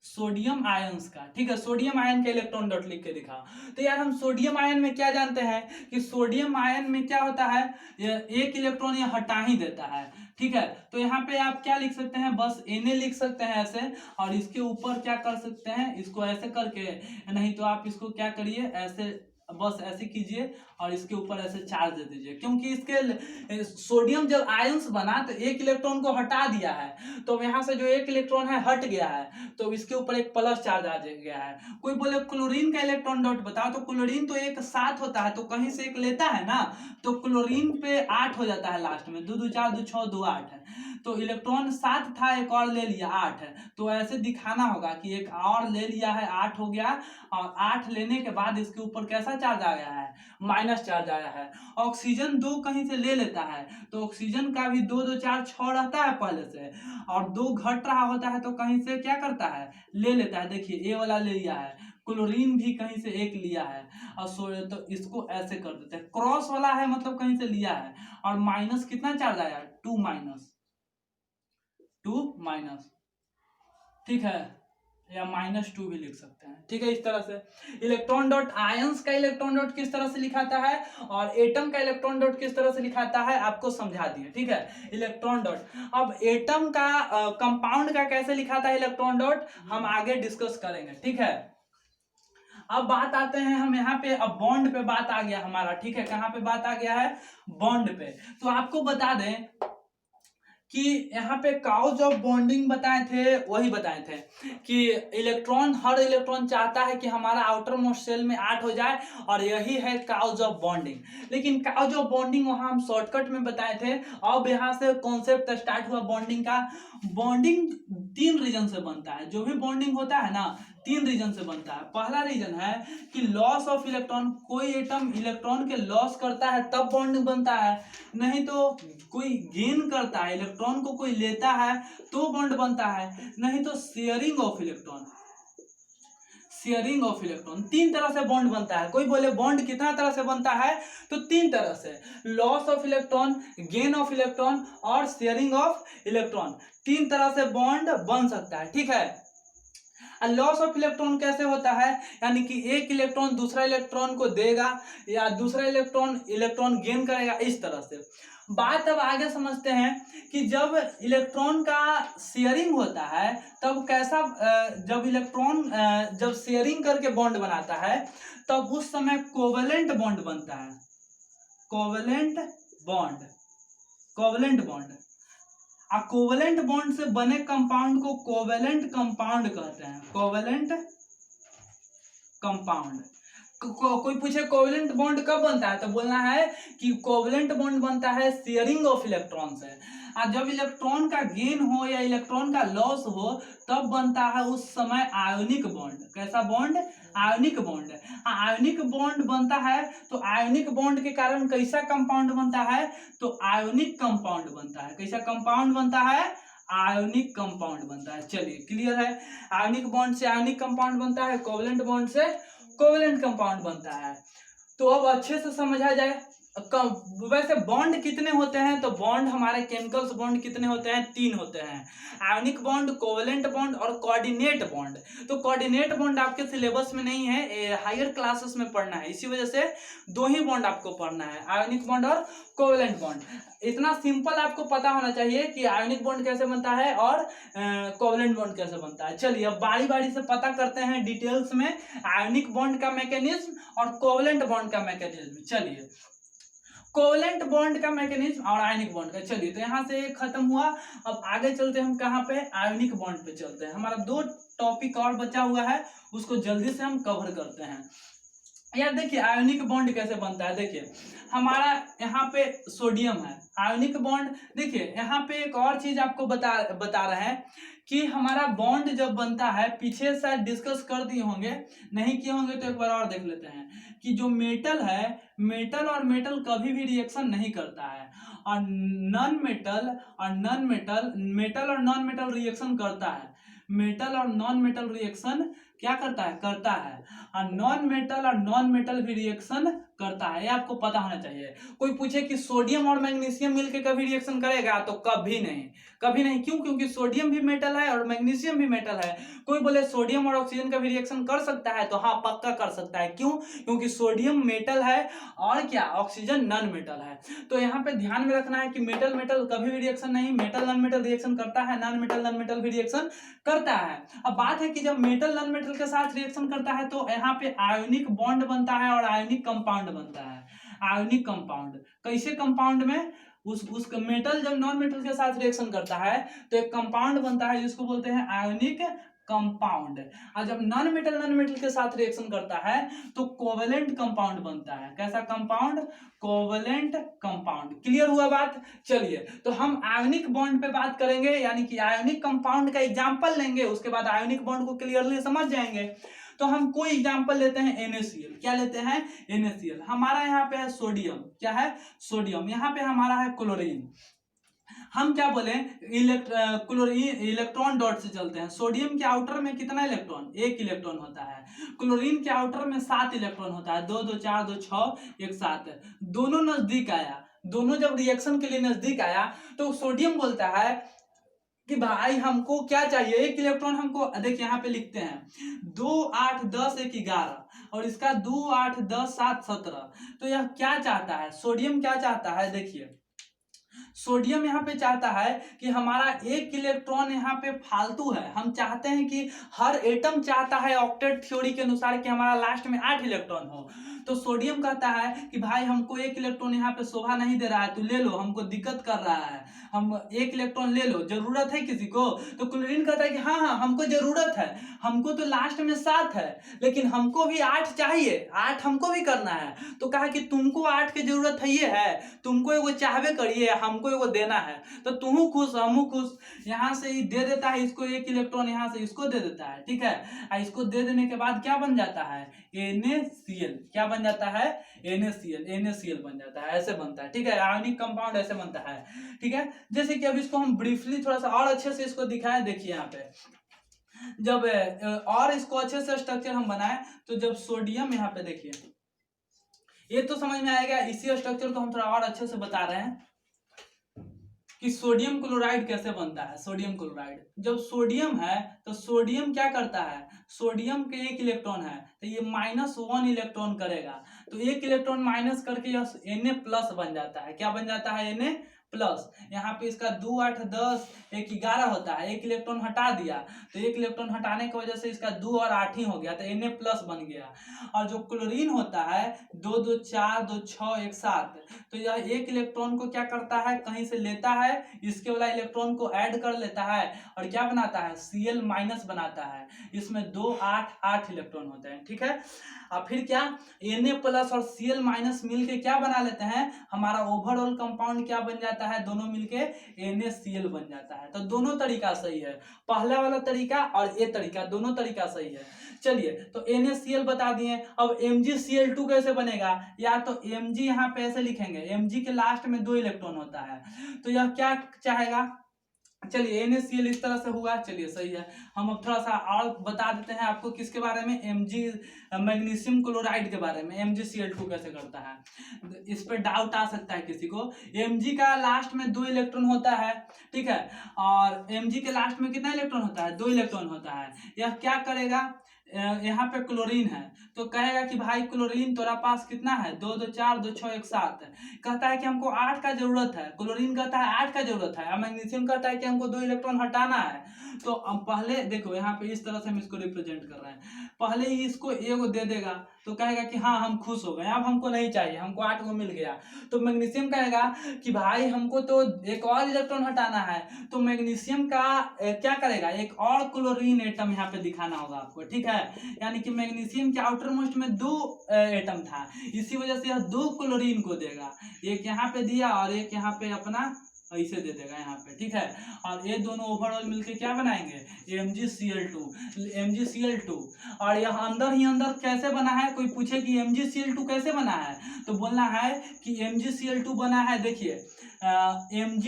सोडियम आयंस का, ठीक है, सोडियम आयन का इलेक्ट्रॉन डॉट लिख के दिखाओ। तो यार हम सोडियम आयन में क्या जानते हैं कि सोडियम आयन में क्या होता है, एक इलेक्ट्रॉन ये हटा ही देता है, ठीक है। तो यहाँ पे आप क्या लिख सकते हैं, बस Na लिख सकते हैं ऐसे, और इसके ऊपर क्या कर सकते हैं, इसको ऐसे करके, नहीं तो आप इसको क्या करिए, ऐसे बस ऐसे कीजिए और इसके ऊपर ऐसे चार्ज दे दीजिए, क्योंकि इसके सोडियम जब आयंस बना तो एक इलेक्ट्रॉन को हटा दिया है, तो यहाँ से जो एक इलेक्ट्रॉन है हट गया है, तो इसके ऊपर एक प्लस चार्ज आ गया है। कोई बोले क्लोरीन का इलेक्ट्रॉन डॉट बताओ, तो क्लोरीन तो एक 7 होता है, तो कहीं से एक लेता है ना, तो क्लोरीन पे 8 हो जाता है लास्ट में, 2 2 4 2 6 2 8 है, तो इलेक्ट्रॉन 7 था, एक और ले लिया 8 है, तो ऐसे दिखाना होगा कि एक और ले लिया है 8 हो गया, और 8 लेने के बाद इसके ऊपर कैसा चार्ज आ गया है, माइनस चार्ज आया है। ऑक्सीजन 2 कहीं से ले लेता है, तो ऑक्सीजन का भी 2 2 4 6 रहता है पहले से, और 2 घट रहा होता है तो कहीं से क्या करता है, ले लेता है। देखिए ए वाला ले लिया है, क्लोरीन भी कहीं से एक लिया है, और तो इसको ऐसे कर देते हैं, क्रॉस वाला है मतलब कहीं से लिया है, और माइनस कितना चार्ज आया, 2 माइनस, ठीक है, या -2 भी लिख सकते हैं, ठीक है। इस तरह से इलेक्ट्रॉन डॉट आयंस का इलेक्ट्रॉन डॉट किस तरह से लिखाता है और एटम का इलेक्ट्रॉन डॉट किस तरह से लिखाता है आपको समझा दिए, ठीक है, इलेक्ट्रॉन डॉट। अब एटम का कंपाउंड का कैसे लिखाता है इलेक्ट्रॉन डॉट हम आगे डिस्कस करेंगे, ठीक है। अब बात आते हैं हम यहाँ पे, अब बॉन्ड पे बात आ गया हमारा, ठीक है, कहाँ पे बात आ गया है, बॉन्ड पे। तो आपको बता दें कि यहाँ पे काउज ऑफ बॉन्डिंग बताए थे, वही बताए थे कि हर इलेक्ट्रॉन चाहता है कि हमारा आउटर मोस्ट सेल में 8 हो जाए, और यही है काउज ऑफ बॉन्डिंग। लेकिन काउज ऑफ बॉन्डिंग वहां हम शॉर्टकट में बताए थे। अब यहाँ से कॉन्सेप्ट स्टार्ट हुआ बॉन्डिंग का। बॉन्डिंग 3 रीजन से बनता है, जो भी बॉन्डिंग होता है ना 3 रीजन से बनता है। पहला रीजन है कि लॉस ऑफ इलेक्ट्रॉन, कोई एटम इलेक्ट्रॉन के लॉस करता है तब बॉन्ड बनता है, नहीं तो कोई गेन करता है, इलेक्ट्रॉन को कोई लेता है तो बॉन्ड बनता है, नहीं तो sharing of electron, sharing of electron. 3 तरह से बॉन्ड बनता है। कोई बोले बॉन्ड कितना तरह से बनता है, तो 3 तरह से, loss of electron, gain of electron और शेयरिंग ऑफ इलेक्ट्रॉन। 3 तरह से बॉन्ड बन सकता है, ठीक है। लॉस ऑफ इलेक्ट्रॉन कैसे होता है, यानी कि एक इलेक्ट्रॉन दूसरा इलेक्ट्रॉन को देगा या दूसरा इलेक्ट्रॉन गेन करेगा, इस तरह से। बात अब आगे समझते हैं कि जब इलेक्ट्रॉन का शेयरिंग होता है तब कैसा, जब शेयरिंग करके बॉन्ड बनाता है तब उस समय कोवेलेंट बॉन्ड बनता है, covalent bond, covalent bond. Covalent bond से बने कंपाउंड को कोवेलेंट कंपाउंड कहते हैं, कोवेलेंट कंपाउंड। कोई पूछे कोवेलेंट बॉन्ड कब बनता है, तो बोलना है कि कोवेलेंट बॉन्ड बनता है शेयरिंग ऑफ इलेक्ट्रॉन से। और जब इलेक्ट्रॉन का गेन हो या इलेक्ट्रॉन का लॉस हो तब बनता है उस समय आयोनिक बॉन्ड। कैसा bond? Ionic bond. Ionic bond बनता है तो आयोनिक बॉन्ड के कारण कैसा कंपाउंड बनता है, तो आयोनिक कंपाउंड बनता है। कैसा कंपाउंड बनता है? आयोनिक कंपाउंड बनता है। चलिए क्लियर है, आयोनिक बॉन्ड से आयोनिक कंपाउंड बनता है, कोवेलेंट बॉन्ड से कोवेलेंट कंपाउंड बनता है। तो अब अच्छे से समझा जाए। वैसे बॉन्ड कितने होते हैं, तो बॉन्ड हमारे केमिकल्स बॉन्ड कितने होते हैं? 3 होते हैं, आयोनिक बॉन्ड, कोवेलेंट बॉन्ड और कोऑर्डिनेट बॉन्ड। तो कोऑर्डिनेट बॉन्ड आपके सिलेबस में नहीं है, हायर क्लासेस में पढ़ना है, इसी वजह से 2 ही बॉन्ड आपको पढ़ना है, आयोनिक बॉन्ड और कोवेलेंट बॉन्ड। इतना सिंपल आपको पता होना चाहिए कि आयोनिक बॉन्ड कैसे बनता है और कोवेलेंट बॉन्ड कैसे बनता है। चलिए अब बारी बारी से पता करते हैं डिटेल्स में आयोनिक बॉन्ड का मैकेनिज्म और कोवेलेंट बॉन्ड का मैकेनिज्म। चलिए कोवेलेंट बॉन्ड का मैकेनिज्म और आयनिक बॉन्ड का, चलिए तो यहाँ से खत्म हुआ। अब आगे चलते हैं हम कहाँ पे? आयनिक बॉन्ड पे चलते हैं। हमारा 2 टॉपिक और बचा हुआ है, उसको जल्दी से हम कवर करते हैं। यार देखिए आयोनिक बॉन्ड कैसे बनता है। देखिए हमारा यहाँ पे सोडियम है, आयोनिक बॉन्ड। देखिए यहाँ पे एक और चीज आपको बता रहे हैं कि हमारा बॉन्ड जब बनता है, पीछे शायद डिस्कस कर दिए होंगे, नहीं किए होंगे तो एक बार और देख लेते हैं कि जो मेटल है, मेटल और मेटल कभी भी रिएक्शन नहीं करता है, और नॉन मेटल और नॉन मेटल, मेटल और नॉन मेटल रिएक्शन करता है। मेटल और नॉन मेटल रिएक्शन क्या करता है? करता है। और नॉन मेटल और नॉन मेटल भी रिएक्शन करता है, ये आपको पता होना चाहिए। कोई पूछे कि सोडियम और मैग्नीशियम मिलकर कभी रिएक्शन करेगा, तो कभी नहीं, कभी नहीं। क्यों? क्योंकि सोडियम भी मेटल है और मैग्नीशियम भी मेटल है। कोई बोले सोडियम और ऑक्सीजन का भी रिएक्शन कर सकता है, तो हाँ पक्का कर सकता है। क्यों? क्योंकि सोडियम मेटल है और क्या, ऑक्सीजन नॉन मेटल है। तो यहाँ पे ध्यान में रखना है कि मेटल मेटल कभी भी रिएक्शन नहीं, मेटल नॉन मेटल रिएक्शन करता है, नॉन मेटल भी रिएक्शन करता है। अब बात है कि जब मेटल नॉन मेटल के साथ रिएक्शन करता है तो यहाँ पे आयोनिक बॉन्ड बनता है और आयोनिक कंपाउंड बनता है। आयोनिक कंपाउंड कैसे? कंपाउंड में उस मेटल जब नॉन मेटल के साथ रिएक्शन करता है तो एक कंपाउंड बनता है जिसको बोलते हैं आयोनिक कंपाउंड। और जब नॉन मेटल के साथ रिएक्शन करता है तो कोवेलेंट कंपाउंड बनता है। कैसा कंपाउंड? Covalent compound. क्लियर हुआ बात? चलिए तो हम आयोनिक बॉन्ड पे बात करेंगे, यानी कि आयोनिक कंपाउंड का एग्जांपल लेंगे, उसके बाद आयोनिक बॉन्ड को क्लियरली समझ जाएंगे। तो हम कोई एग्जांपल लेते हैं NaCl। क्या लेते हैं? NaCl। हमारा यहाँ पे है सोडियम, क्या है? सोडियम। यहाँ पे हमारा है क्लोरीन। हम क्या बोले? क्लोरीन इलेक्ट्रॉन डॉट से चलते हैं। सोडियम के आउटर में कितना इलेक्ट्रॉन? 1 इलेक्ट्रॉन होता है। क्लोरीन के आउटर में 7 इलेक्ट्रॉन होता है, 2 2 4 2 6 1 7। दोनों नजदीक आया, दोनों जब रिएक्शन के लिए नजदीक आया तो सोडियम बोलता है कि भाई हमको क्या चाहिए? 1 इलेक्ट्रॉन हमको। देखिए यहाँ पे लिखते हैं 2 8 10 1 11 और इसका 2 8 10 7 17। तो यह क्या चाहता है? सोडियम क्या चाहता है? देखिए सोडियम यहाँ पे चाहता है कि हमारा 1 इलेक्ट्रॉन यहाँ पे फालतू है। हम चाहते हैं कि हर एटम चाहता है ऑक्टेट थ्योरी के अनुसार कि हमारा लास्ट में 8 इलेक्ट्रॉन हो। तो सोडियम कहता है कि भाई हमको 1 इलेक्ट्रॉन यहाँ पे शोभा नहीं दे रहा है, तू ले लो, हमको दिक्कत कर रहा है, हम 1 इलेक्ट्रॉन ले लो, जरूरत है किसी को? तो क्लोरीन कहता है कि हाँ हाँ हमको जरूरत है, हमको तो लास्ट में 7 है, लेकिन हमको भी 8 चाहिए, 8 हमको भी करना है। तो कहा कि तुमको 8 की जरूरत है, ये है, तुमको एगो चाहबे करिए, हमको एगो देना है, तो तुम खुश हमू खुश। यहाँ से ही दे देता है इसको 1 इलेक्ट्रॉन, यहाँ से इसको दे देता है, ठीक है। इसको दे देने के बाद क्या बन जाता है? NaCl। क्या बन जाता है? NaCl बन जाता है, ऐसे बनता है, ठीक है। आयोनिक कंपाउंड ऐसे बनता है, ठीक है। जैसे कि अब इसको हम ब्रीफली थोड़ा सा और अच्छे से इसको दिखाएं। देखिए यहाँ पे जब और इसको अच्छे से स्ट्रक्चर हम बनाए तो जब सोडियम यहाँ पे देखिए, ये तो समझ में आएगा। इसी स्ट्रक्चर को हम थोड़ा और अच्छे से बता रहे हैं कि सोडियम क्लोराइड कैसे बनता है। सोडियम क्लोराइड, जब सोडियम है तो सोडियम क्या करता है? सोडियम के 1 इलेक्ट्रॉन है तो ये -1 इलेक्ट्रॉन करेगा, तो 1 इलेक्ट्रॉन माइनस करके यह Na+ बन जाता है। क्या बन जाता है? Na+। यहाँ पे इसका 2 8 10 1 11 होता है, 1 इलेक्ट्रॉन हटा दिया तो 1 इलेक्ट्रॉन हटाने की वजह से इसका 2 और 8 ही हो गया, तो Na+ बन गया। और जो क्लोरीन होता है 2 2 4 2 6 1 7, तो यह 1 इलेक्ट्रॉन को क्या करता है? कहीं से लेता है, इसके वाला इलेक्ट्रॉन को ऐड कर लेता है और क्या बनाता है? Cl- बनाता है। इसमें 2 8 8 इलेक्ट्रॉन होते हैं, ठीक है। और फिर क्या Na प्लस और Cl माइनस मिलके क्या बना लेते हैं, हमारा ओवरऑल कंपाउंड क्या बन जाता है, दोनों मिलके NaCl बन जाता है। तो दोनों तरीका सही है, पहला वाला तरीका और ये तरीका, दोनों तरीका सही है। चलिए तो NaCl बता दिए। अब MgCl2 कैसे बनेगा, या तो Mg यहाँ पे ऐसे लिखेंगे, Mg के लास्ट में 2 इलेक्ट्रॉन होता है, तो यह क्या चाहेगा, चलिए NaCl इस तरह से हुआ, चलिए सही है। हम अब थोड़ा सा और बता देते हैं आपको किसके बारे में, मैग्नीशियम क्लोराइड के बारे में, MgCl2 कैसे करता है। इस पे डाउट आ सकता है किसी को। Mg का लास्ट में 2 इलेक्ट्रॉन होता है, ठीक है, और Mg के लास्ट में कितना इलेक्ट्रॉन होता है, 2 इलेक्ट्रॉन होता है। यह क्या करेगा, यहाँ पे क्लोरीन है तो कहेगा कि भाई क्लोरीन तुम्हारा पास कितना है, 2 2 4 2 6 1 7, कहता है कि हमको 8 का जरूरत है, क्लोरीन कहता है 8 का जरूरत है, और मैग्नीशियम कहता है कि हमको 2 इलेक्ट्रॉन हटाना है। तो अब पहले देखो यहाँ पे इस तरह से हम इसको रिप्रेजेंट कर रहे हैं, पहले ही इसको एगो दे देगा तो कहेगा कि हाँ हम खुश हो गए, अब हमको नहीं चाहिए, हमको 8 गो मिल गया। तो मैग्नीशियम कहेगा कि भाई हमको तो एक और इलेक्ट्रॉन हटाना है, तो मैग्नीशियम का क्या करेगा, एक और क्लोरीन एटम यहाँ पे दिखाना होगा आपको, ठीक है, यानी कि मैग्नीशियम के आउटर मोस्ट में 2 एटम था, इसी वजह से यह 2 क्लोरीन को देगा, एक यहाँ पे दिया और एक यहाँ पे अपना ऐसे दे देगा यहाँ पे, ठीक है, और ये दोनों ओवरऑल मिलके क्या बनाएंगे, MgCl2। और यह अंदर ही अंदर कैसे बना है, कोई पूछे कि MgCl2 कैसे बना है, तो बोलना है कि MgCl2 बना है, देखिए Mg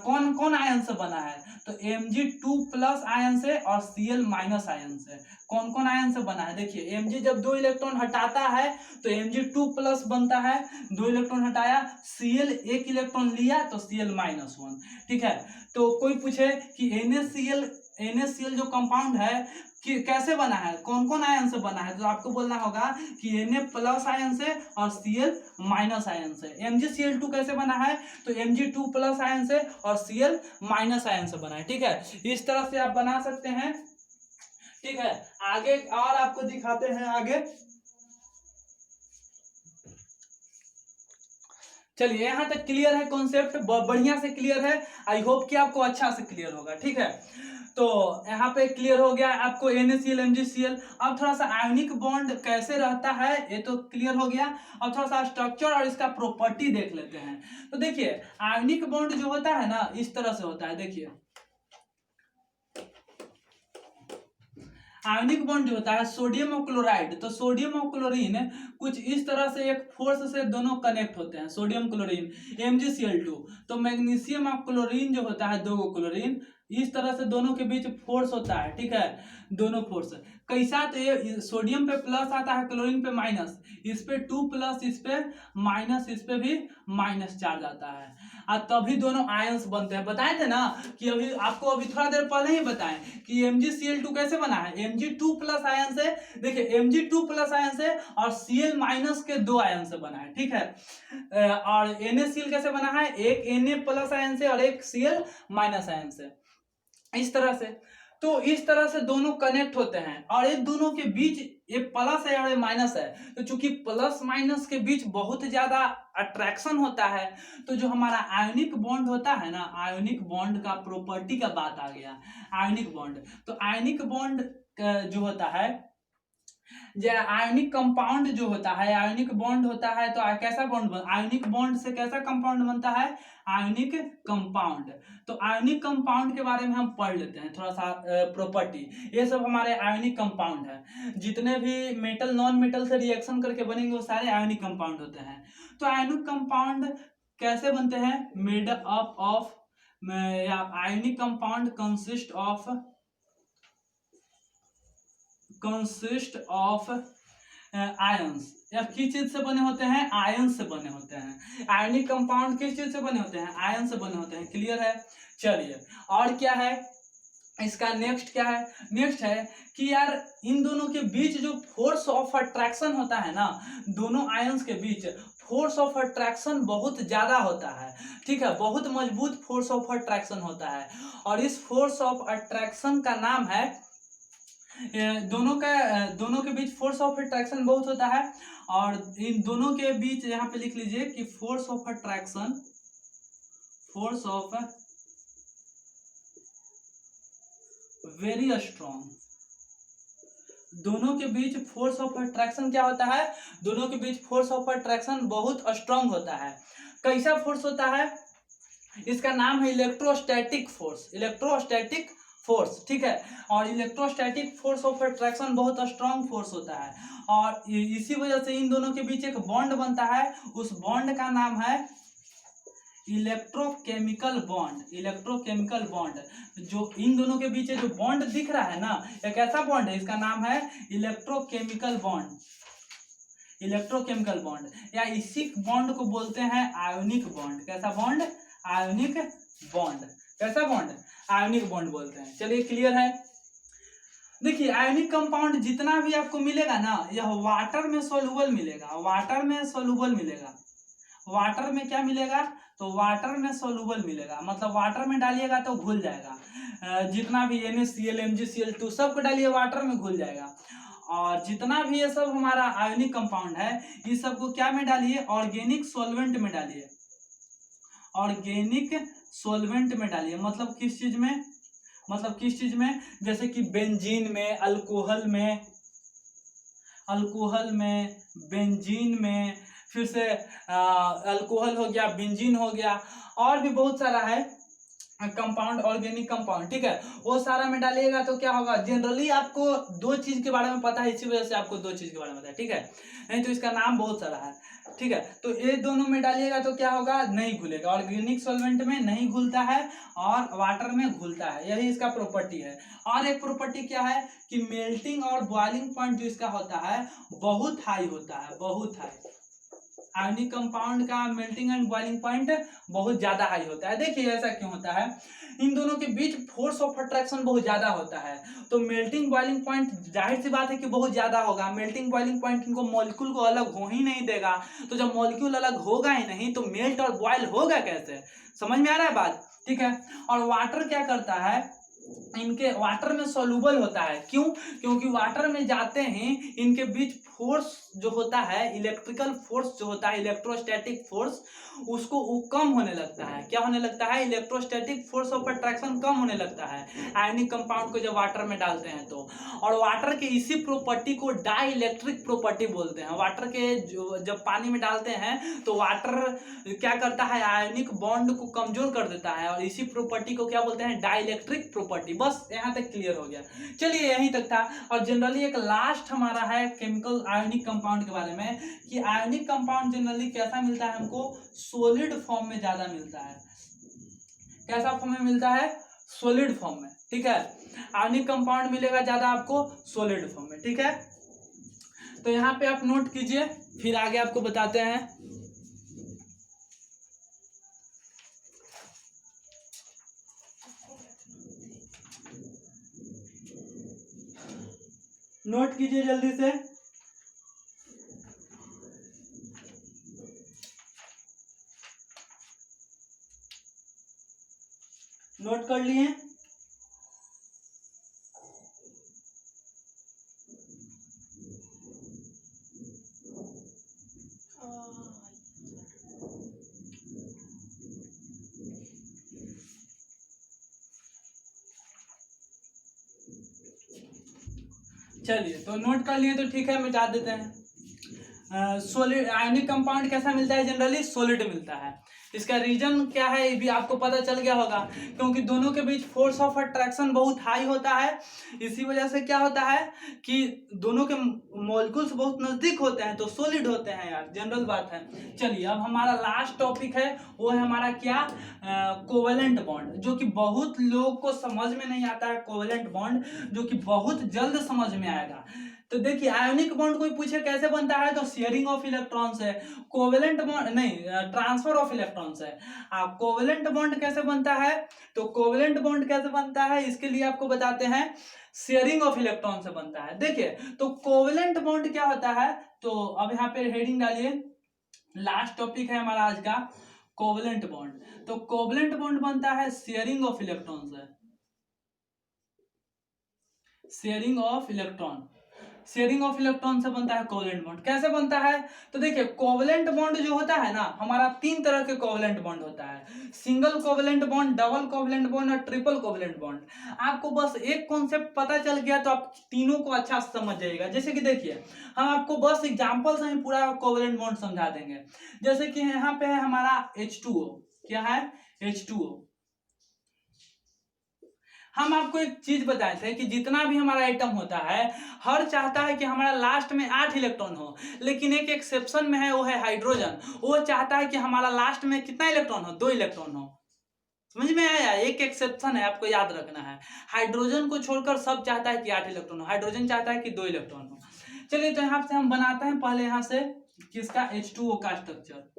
कौन कौन आयन से बना है, तो Mg2 प्लस आयन से और Cl माइनस आयन से। कौन कौन आयन से बना है, देखिए Mg जब 2 इलेक्ट्रॉन हटाता है तो Mg2 प्लस बनता है, 2 इलेक्ट्रॉन हटाया, Cl 1 इलेक्ट्रॉन लिया तो Cl माइनस 1, ठीक है। तो कोई पूछे कि NaCl जो कंपाउंड है कि कैसे बना है, कौन कौन आयन से बना है, तो आपको बोलना होगा कि Na प्लस आयन से और Cl माइनस आयन से। MgCl2 कैसे बना है, तो Mg2 प्लस आयन से और Cl माइनस आयन से बना है, ठीक है, इस तरह से आप बना सकते हैं, ठीक है। आगे और आपको दिखाते हैं आगे, चलिए यहाँ तक क्लियर है, कॉन्सेप्ट बढ़िया से क्लियर है, आई होप कि आपको अच्छा से क्लियर होगा, ठीक है। तो यहाँ पे क्लियर हो गया आपको NaCl MgCl। अब थोड़ा सा आयनिक बॉन्ड कैसे रहता है ये तो क्लियर हो गया, अब थोड़ा सा स्ट्रक्चर और इसका प्रॉपर्टी देख लेते हैं। तो देखिए आयनिक बॉन्ड जो होता है ना इस तरह से होता है, देखिए आयनिक बॉन्ड जो होता है सोडियम और क्लोराइड, तो सोडियम और क्लोरीन कुछ इस तरह से एक फोर्स से दोनों कनेक्ट होते हैं, सोडियम क्लोरीन MgCl2। तो मैग्नीशियम और क्लोरीन जो होता है, 2 क्लोरीन, इस तरह से दोनों के बीच फोर्स होता है, ठीक है, दोनों फोर्स कैसा, तो ये सोडियम पे प्लस आता है, क्लोरीन पे माइनस, इस पे 2 प्लस, इस पे माइनस, इस पे भी माइनस चार्ज आता है, और तभी दोनों आयंस बनते हैं। बताए थे ना कि अभी आपको अभी थोड़ा देर पहले ही बताएं कि MgCl2 कैसे बना है, Mg2 प्लस आयन से, देखिए Mg2 प्लस आयन से और Cl माइनस के 2 आयन से बना है, ठीक है, और NaCl कैसे बना है, एक Na प्लस आयन से और एक Cl माइनस आयन से, इस तरह से। तो इस तरह से दोनों कनेक्ट होते हैं, और ये दोनों के बीच ये प्लस है और ये माइनस है, तो चूंकि प्लस माइनस के बीच बहुत ज्यादा अट्रैक्शन होता है, तो जो हमारा आयनिक बॉन्ड होता है ना, आयनिक बॉन्ड का प्रॉपर्टी का बात आ गया, आयनिक बॉन्ड। तो आयनिक बॉन्ड जो होता है, आयनिक कंपाउंड जो होता है, आयनिक बॉन्ड होता है, तो कैसा बॉन्ड आयनिक बॉन्ड से कैसा कंपाउंड बनता है, आयनिक कंपाउंड। तो आयनिक कंपाउंड के बारे में हम पढ़ लेते हैं थोड़ा सा प्रॉपर्टी, ये सब हमारे आयनिक कंपाउंड है, जितने भी मेटल नॉन मेटल से रिएक्शन करके बनेंगे वो सारे आयनिक कंपाउंड होते हैं। तो आयनिक कंपाउंड कैसे बनते हैं, made up of, ionic compound consist of ions, या किस चीज से बने होते हैं, आयन से बने होते हैं। आयनिक कंपाउंड किस चीज से बने होते हैं, आयन से बने होते हैं, क्लियर है। चलिए और क्या है इसका, नेक्स्ट क्या है, नेक्स्ट है कि यार इन दोनों के बीच जो फोर्स ऑफ अट्रैक्शन होता है ना, दोनों आयंस के बीच फोर्स ऑफ अट्रैक्शन बहुत ज्यादा होता है, ठीक है, बहुत मजबूत फोर्स ऑफ अट्रैक्शन होता है, और इस फोर्स ऑफ अट्रैक्शन का नाम है, दोनों के बीच फोर्स ऑफ अट्रैक्शन बहुत होता है, और इन दोनों के बीच यहाँ पे लिख लीजिए कि force of attraction, force of very strong, दोनों के बीच फोर्स ऑफ अट्रैक्शन क्या होता है, दोनों के बीच फोर्स ऑफ अट्रैक्शन बहुत स्ट्रांग होता है। कैसा फोर्स होता है, इसका नाम है इलेक्ट्रोस्टैटिक फोर्स, इलेक्ट्रोस्टैटिक फोर्स, ठीक है। और इलेक्ट्रोस्टैटिक फोर्स ऑफ अट्रैक्शन बहुत स्ट्रांग फोर्स होता है, और इसी वजह से इन दोनों के बीच एक बॉन्ड बनता है, उस बॉन्ड का नाम है इलेक्ट्रोकेमिकल बॉन्ड, इलेक्ट्रोकेमिकल बॉन्ड। जो इन दोनों के बीच जो बॉन्ड दिख रहा है ना, एक ऐसा बॉन्ड है, इसका नाम है इलेक्ट्रोकेमिकल बॉन्ड, इलेक्ट्रोकेमिकल बॉन्ड, या इसी बॉन्ड को बोलते हैं आयोनिक बॉन्ड। कैसा बॉन्ड, आयोनिक बॉन्ड। कैसा बॉन्ड, आयोनिक बॉन्ड बोलते हैं। चलिए क्लियर है। देखिए आयोनिक कंपाउंड जितना भी आपको मिलेगा ना, यह वाटर में सोलुबल मिलेगा, वाटर में सोलुबल मिलेगा। वाटर में क्या मिलेगा, तो वाटर में सोलुबल मिलेगा, मतलब वाटर में डालिएगा तो घुल जाएगा। जितना भी NaCl MgCl2 सबको डालिए वाटर में घुल जाएगा। और जितना भी ये सब हमारा आयोनिक कंपाउंड है, इस सबको क्या में डालिए, ऑर्गेनिक सॉल्वेंट में डालिए, ऑर्गेनिक सॉल्वेंट में डालिए। मतलब किस चीज में, मतलब किस चीज में, जैसे कि बेंजीन में, अल्कोहल में, अल्कोहल में, बेंजीन में, फिर से अल्कोहल हो गया, बेंजीन हो गया, और भी बहुत सारा है कंपाउंड, ऑर्गेनिक कंपाउंड, ठीक है। वो सारा में डालिएगा तो क्या होगा, जनरली आपको दो चीज के बारे में पता है, इसी वजह से आपको दो चीज के बारे में पता है, ठीक है, नहीं तो इसका नाम बहुत सारा है, ठीक है। तो ये दोनों में डालिएगा तो क्या होगा, नहीं घुलेगा, ऑर्गेनिक सॉल्वेंट में नहीं घुलता है और वाटर में घुलता है, यही इसका प्रॉपर्टी है। और एक प्रॉपर्टी क्या है कि मेल्टिंग और बॉइलिंग पॉइंट जो इसका होता है बहुत हाई होता है, बहुत हाई। आयोनिक कंपाउंड का मेल्टिंग एंड बॉइलिंग पॉइंट बहुत ज्यादा हाई होता है। देखिए ऐसा क्यों होता है, इन दोनों के बीच फोर्स ऑफ अट्रैक्शन बहुत ज्यादा होता है, तो मेल्टिंग बॉइलिंग पॉइंट जाहिर सी बात है कि बहुत ज्यादा होगा। मेल्टिंग बॉइलिंग पॉइंट इनको मॉलिक्यूल को अलग हो ही नहीं देगा, तो जब मॉलिक्यूल अलग होगा ही नहीं तो मेल्ट और बॉयल होगा कैसे, समझ में आ रहा है बात, ठीक है। और वाटर क्या करता है, इनके वाटर में सोलुबल होता है, क्यों, क्योंकि वाटर में जाते हैं इनके बीच फोर्स जो होता है, इलेक्ट्रिकल फोर्स जो होता है, इलेक्ट्रोस्टैटिक फोर्स, उसको वो कम होने लगता है। क्या होने लगता है, इलेक्ट्रोस्टैटिक फोर्स ऑफ अट्रैक्शन कम होने लगता है आयनिक कंपाउंड को जब वाटर में डालते हैं तो। और वाटर के इसी प्रॉपर्टी को डाई इलेक्ट्रिक प्रॉपर्टी बोलते हैं। वाटर के जो जब पानी में डालते हैं तो वाटर क्या करता है, आयनिक बॉन्ड को कमजोर कर देता है, और इसी प्रॉपर्टी को क्या बोलते हैं, डाई इलेक्ट्रिक प्रॉपर्टी। बस यहाँ तक क्लियर हो गया। चलिए यहीं तक था। और जनरली एक लास्ट हमारा है केमिकल आयोनिक कंपाउंड के बारे में, कि आयोनिक कंपाउंड जनरली कैसा मिलता है हमको, सॉलिड फॉर्म में ज्यादा मिलता है। कैसा फॉर्म में मिलता है, सॉलिड फॉर्म में, ठीक है। आयोनिक कंपाउंड मिलेगा ज्यादा आपको सॉलिड फॉर्म में, ठीक है। तो यहाँ पे आप नोट कीजिए, फिर आगे आपको बताते हैं। नोट कीजिए जल्दी से। नोट कर लिए, चलिए तो नोट कर लिए तो ठीक है, मिटा देते हैं। सॉलिड आयनिक कंपाउंड कैसा मिलता है, जनरली सॉलिड मिलता है। इसका रीजन क्या है ये भी आपको पता चल गया होगा, क्योंकि दोनों के बीच फोर्स ऑफ अट्रैक्शन बहुत हाई होता है। इसी वजह से क्या होता है कि दोनों के मॉलिक्यूल्स बहुत नजदीक होते हैं तो सॉलिड होते हैं यार, जनरल बात है। चलिए अब हमारा लास्ट टॉपिक है, वो है हमारा क्या, कोवेलेंट बॉन्ड, जो कि बहुत लोग को समझ में नहीं आता है। कोवेलेंट बॉन्ड जो कि बहुत जल्द समझ में आएगा। तो देखिए आयोनिक बॉन्ड कोई पूछे कैसे बनता है, तो शेयरिंग ऑफ इलेक्ट्रॉन्स है। कोवेलेंट बॉन्ड नहीं, ट्रांसफर ऑफ इलेक्ट्रॉन्स है। कोवेलेंट बॉन्ड कैसे बनता है, तो कोवेलेंट बॉन्ड कैसे बनता है इसके लिए आपको बताते हैं, शेयरिंग ऑफ इलेक्ट्रॉन से बनता है। देखिए तो कोवेलेंट बॉन्ड क्या होता है, तो अब यहाँ पे हेडिंग डालिए, लास्ट टॉपिक है हमारा आज का, कोवेलेंट बॉन्ड। तो कोवेलेंट बॉन्ड बनता है शेयरिंग ऑफ इलेक्ट्रॉन से, sharing of electron. Sharing of electron से बनता है कोवेलेंट बॉन्ड। कैसे बनता है? तो देखिए कोवेलेंट बॉन्ड जो होता है ना, हमारा 3 तरह के कोवेलेंट बॉन्ड होता है, single covalent bond, double covalent bond और ट्रिपल कोवेलेंट बॉन्ड। आपको बस एक कॉन्सेप्ट पता चल गया तो आप तीनों को अच्छा समझ जाइएगा। जैसे कि देखिए हम आपको बस एग्जांपल से ही पूरा कोवेलेंट बॉन्ड समझा देंगे। जैसे कि यहाँ पे है हमारा H2O, क्या है? H2O। हम आपको एक चीज बताए थे कि जितना भी हमारा आइटम होता है, हर चाहता है कि हमारा लास्ट में 8 इलेक्ट्रॉन हो, लेकिन एक एक्सेप्शन में है, वो है हाइड्रोजन। वो चाहता है कि हमारा लास्ट में कितना इलेक्ट्रॉन हो? 2 इलेक्ट्रॉन हो। समझ में आया? एक एक्सेप्शन है, आपको याद रखना है। हाइड्रोजन को छोड़कर सब चाहता है कि 8 इलेक्ट्रॉन हो, हाइड्रोजन चाहता है कि 2 इलेक्ट्रॉन हो। चलिए तो यहाँ से हम बनाते हैं पहले यहाँ से किसका? H2O का स्ट्रक्चर।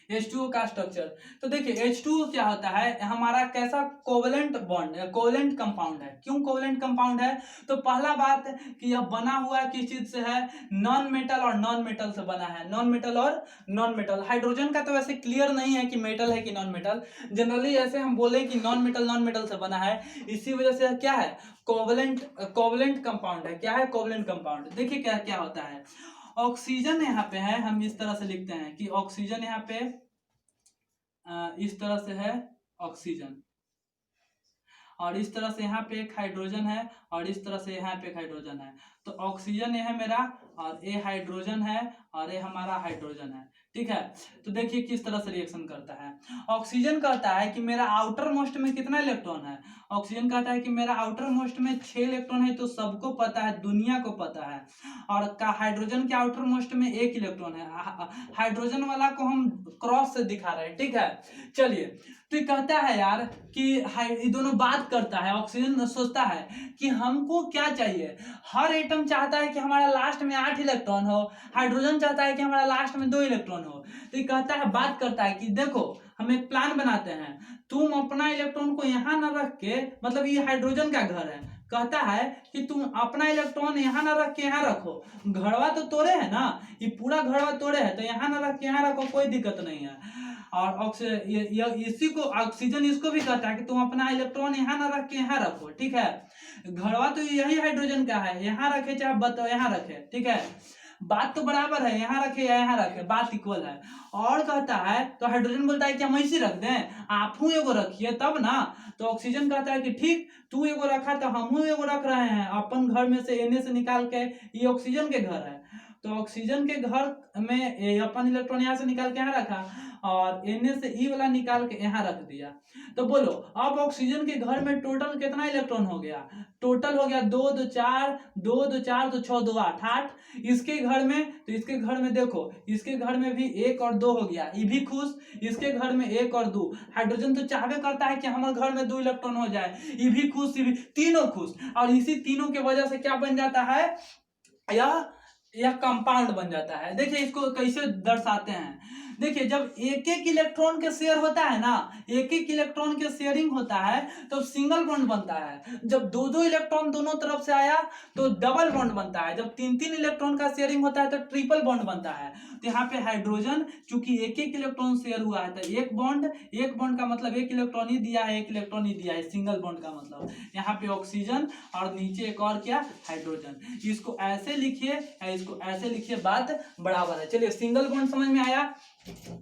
H2O का स्ट्रक्चर तो देखिए H2O क्या होता है? हमारा कैसा कोवेलेंट बॉन्ड, कोवेलेंट कंपाउंड है। क्यों कोवेलेंट कंपाउंड है? तो पहला बात कि यह बना हुआ किस चीज से है? नॉन मेटल और नॉन मेटल से बना है। नॉन मेटल और नॉन मेटल। हाइड्रोजन का तो वैसे क्लियर नहीं है कि मेटल है कि नॉन मेटल, जनरली ऐसे हम बोले कि नॉन मेटल से बना है, इसी वजह से क्या है? कोवेलेंट कंपाउंड है। क्या है? Covalent compound. देखिए क्या क्या होता है। ऑक्सीजन यहाँ पे है, हम इस तरह से लिखते हैं कि ऑक्सीजन यहाँ पे इस तरह से है ऑक्सीजन, और इस तरह से यहाँ पे एक हाइड्रोजन है, और इस तरह से यहाँ पे एक हाइड्रोजन है। तो ऑक्सीजन ये है मेरा, और ये हाइड्रोजन है, और ये हमारा हाइड्रोजन है। ठीक है, तो देखिए किस तरह से रिएक्शन करता है। ऑक्सीजन कहता है कि मेरा आउटर मोस्ट में कितना इलेक्ट्रॉन है? ऑक्सीजन कहता है कि मेरा आउटर मोस्ट में 6 इलेक्ट्रॉन है, तो सबको पता है, दुनिया को पता है। और का हाइड्रोजन के आउटर मोस्ट में 1 इलेक्ट्रॉन है। हाइड्रोजन वाला को हम क्रॉस से दिखा रहे हैं। ठीक है, चलिए तो ये कहता है यार कि ये दोनों बात करता है। ऑक्सीजन सोचता है कि हमको क्या चाहिए, हर एटम चाहता है कि हमारा लास्ट में 8 इलेक्ट्रॉन हो, हाइड्रोजन चाहता है कि हमारा लास्ट में 2 इलेक्ट्रॉन हो। तो ये कहता है, बात करता है कि देखो हम एक प्लान बनाते हैं, तुम अपना इलेक्ट्रॉन को यहाँ न रख के, मतलब ये हाइड्रोजन का घर है, कहता है कि तुम अपना इलेक्ट्रॉन यहाँ ना रख के यहाँ रखो, घड़वा तो तोड़े है ना, ये पूरा घड़वा तोड़े है, तो यहाँ ना रख के यहाँ रखो, कोई दिक्कत नहीं है। और इसी को ऑक्सीजन इसको भी कहता है कि तुम अपना इलेक्ट्रॉन यहाँ ना रख के यहाँ रखो। ठीक है, घड़वा तो यही हाइड्रोजन का है, यहाँ रखे चाहे बताओ यहाँ रखे। ठीक है, बात तो बराबर है, यहाँ रखे या यहाँ रखे, बात इक्वल है। और कहता है, तो हाइड्रोजन बोलता है कि हम ऐसे रख दें, आप एगो रखिए तब ना। तो ऑक्सीजन कहता है कि ठीक, तू एगो रखा तो हम एगो रख रहे हैं, अपन घर में से एने से निकाल के, ये ऑक्सीजन के घर है, तो ऑक्सीजन के घर में अपन इलेक्ट्रॉन यहाँ से निकाल के यहाँ रखा, और एने से ई वाला निकाल के यहाँ रख दिया। तो बोलो अब ऑक्सीजन के घर में टोटल कितना इलेक्ट्रॉन हो गया? टोटल हो गया 2 2 4, 2 2 4 तो 6 2 8 8। इसके घर में, तो इसके घर में देखो, इसके घर में भी 1 और 2 हो गया, ये भी खुश। इसके घर में 1 और 2, हाइड्रोजन तो चाहवे करता है कि हमारे घर में 2 इलेक्ट्रॉन हो जाए, ये भी खुश, ये भी, तीनों खुश। और इसी तीनों के वजह से क्या बन जाता है? यह कंपाउंड बन जाता है। देखिए इसको कैसे दर्शाते हैं। देखिए जब एक एक इलेक्ट्रॉन के शेयर होता है ना, एक एक इलेक्ट्रॉन के शेयरिंग होता है, तो सिंगल बॉन्ड बनता है। जब 2 2 इलेक्ट्रॉन दोनों तरफ से आया तो डबल बॉन्ड बनता है। जब 3 3 इलेक्ट्रॉन का शेयरिंग होता है तो ट्रिपल बॉन्ड बनता है। तो यहाँ पे हाइड्रोजन चूंकि एक एक इलेक्ट्रॉन शेयर हुआ है, तो एक बॉन्ड का मतलब 1 इलेक्ट्रॉन ही दिया है, 1 इलेक्ट्रॉन ही दिया है, सिंगल बॉन्ड का मतलब। यहाँ पे ऑक्सीजन और नीचे एक और क्या? हाइड्रोजन। इसको ऐसे लिखिए, इसको ऐसे लिखिए, बात बराबर है। चलिए सिंगल बॉन्ड समझ में आया।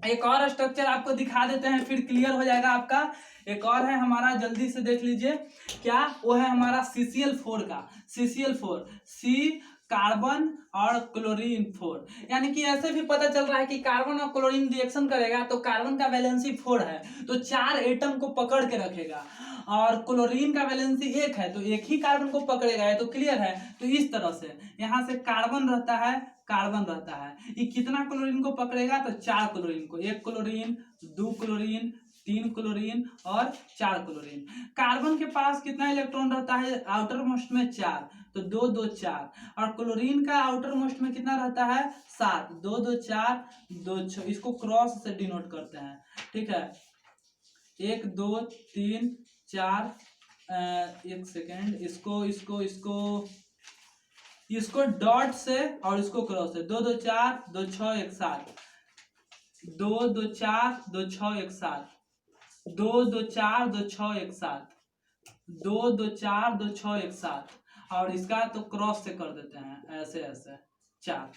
एक और स्ट्रक्चर आपको दिखा देते हैं, फिर क्लियर हो जाएगा आपका। एक और है हमारा, जल्दी से देख लीजिए क्या वो है हमारा, CCl4 का। CCl4, C कार्बन और क्लोरीन 4, यानी कि ऐसे भी पता चल रहा है कि कार्बन और क्लोरीन रिएक्शन करेगा तो कार्बन का वैलेंसी 4 है, तो 4 एटम को पकड़ के रखेगा, और क्लोरीन का वैलेंसी 1 है, तो एक ही कार्बन को पकड़ेगा। ये तो क्लियर है। तो इस तरह से यहाँ से कार्बन रहता है, कार्बन रहता है, ये कितना क्लोरीन को पकड़ेगा? तो 4 क्लोरीन को, 1 क्लोरीन, 2 क्लोरीन, 3 क्लोरीन और 4 क्लोरीन। कार्बन के पास कितना इलेक्ट्रॉन रहता है आउटर मोस्ट में? 4, तो 2 2 4। और क्लोरीन का आउटर मोस्ट में कितना रहता है? 7, 2 2 4 2 6। इसको क्रॉस से डिनोट करते हैं। ठीक है, 1 2 3 4, एक सेकेंड, इसको डॉट से और इसको क्रॉस से, 2 2 4 2 6 1 7, 2 2 4 2 6 1 7, 2 2 4 2 6 1 7, 2 2 4 2 6 1 7, और इसका तो क्रॉस से कर देते हैं ऐसे ऐसे 4।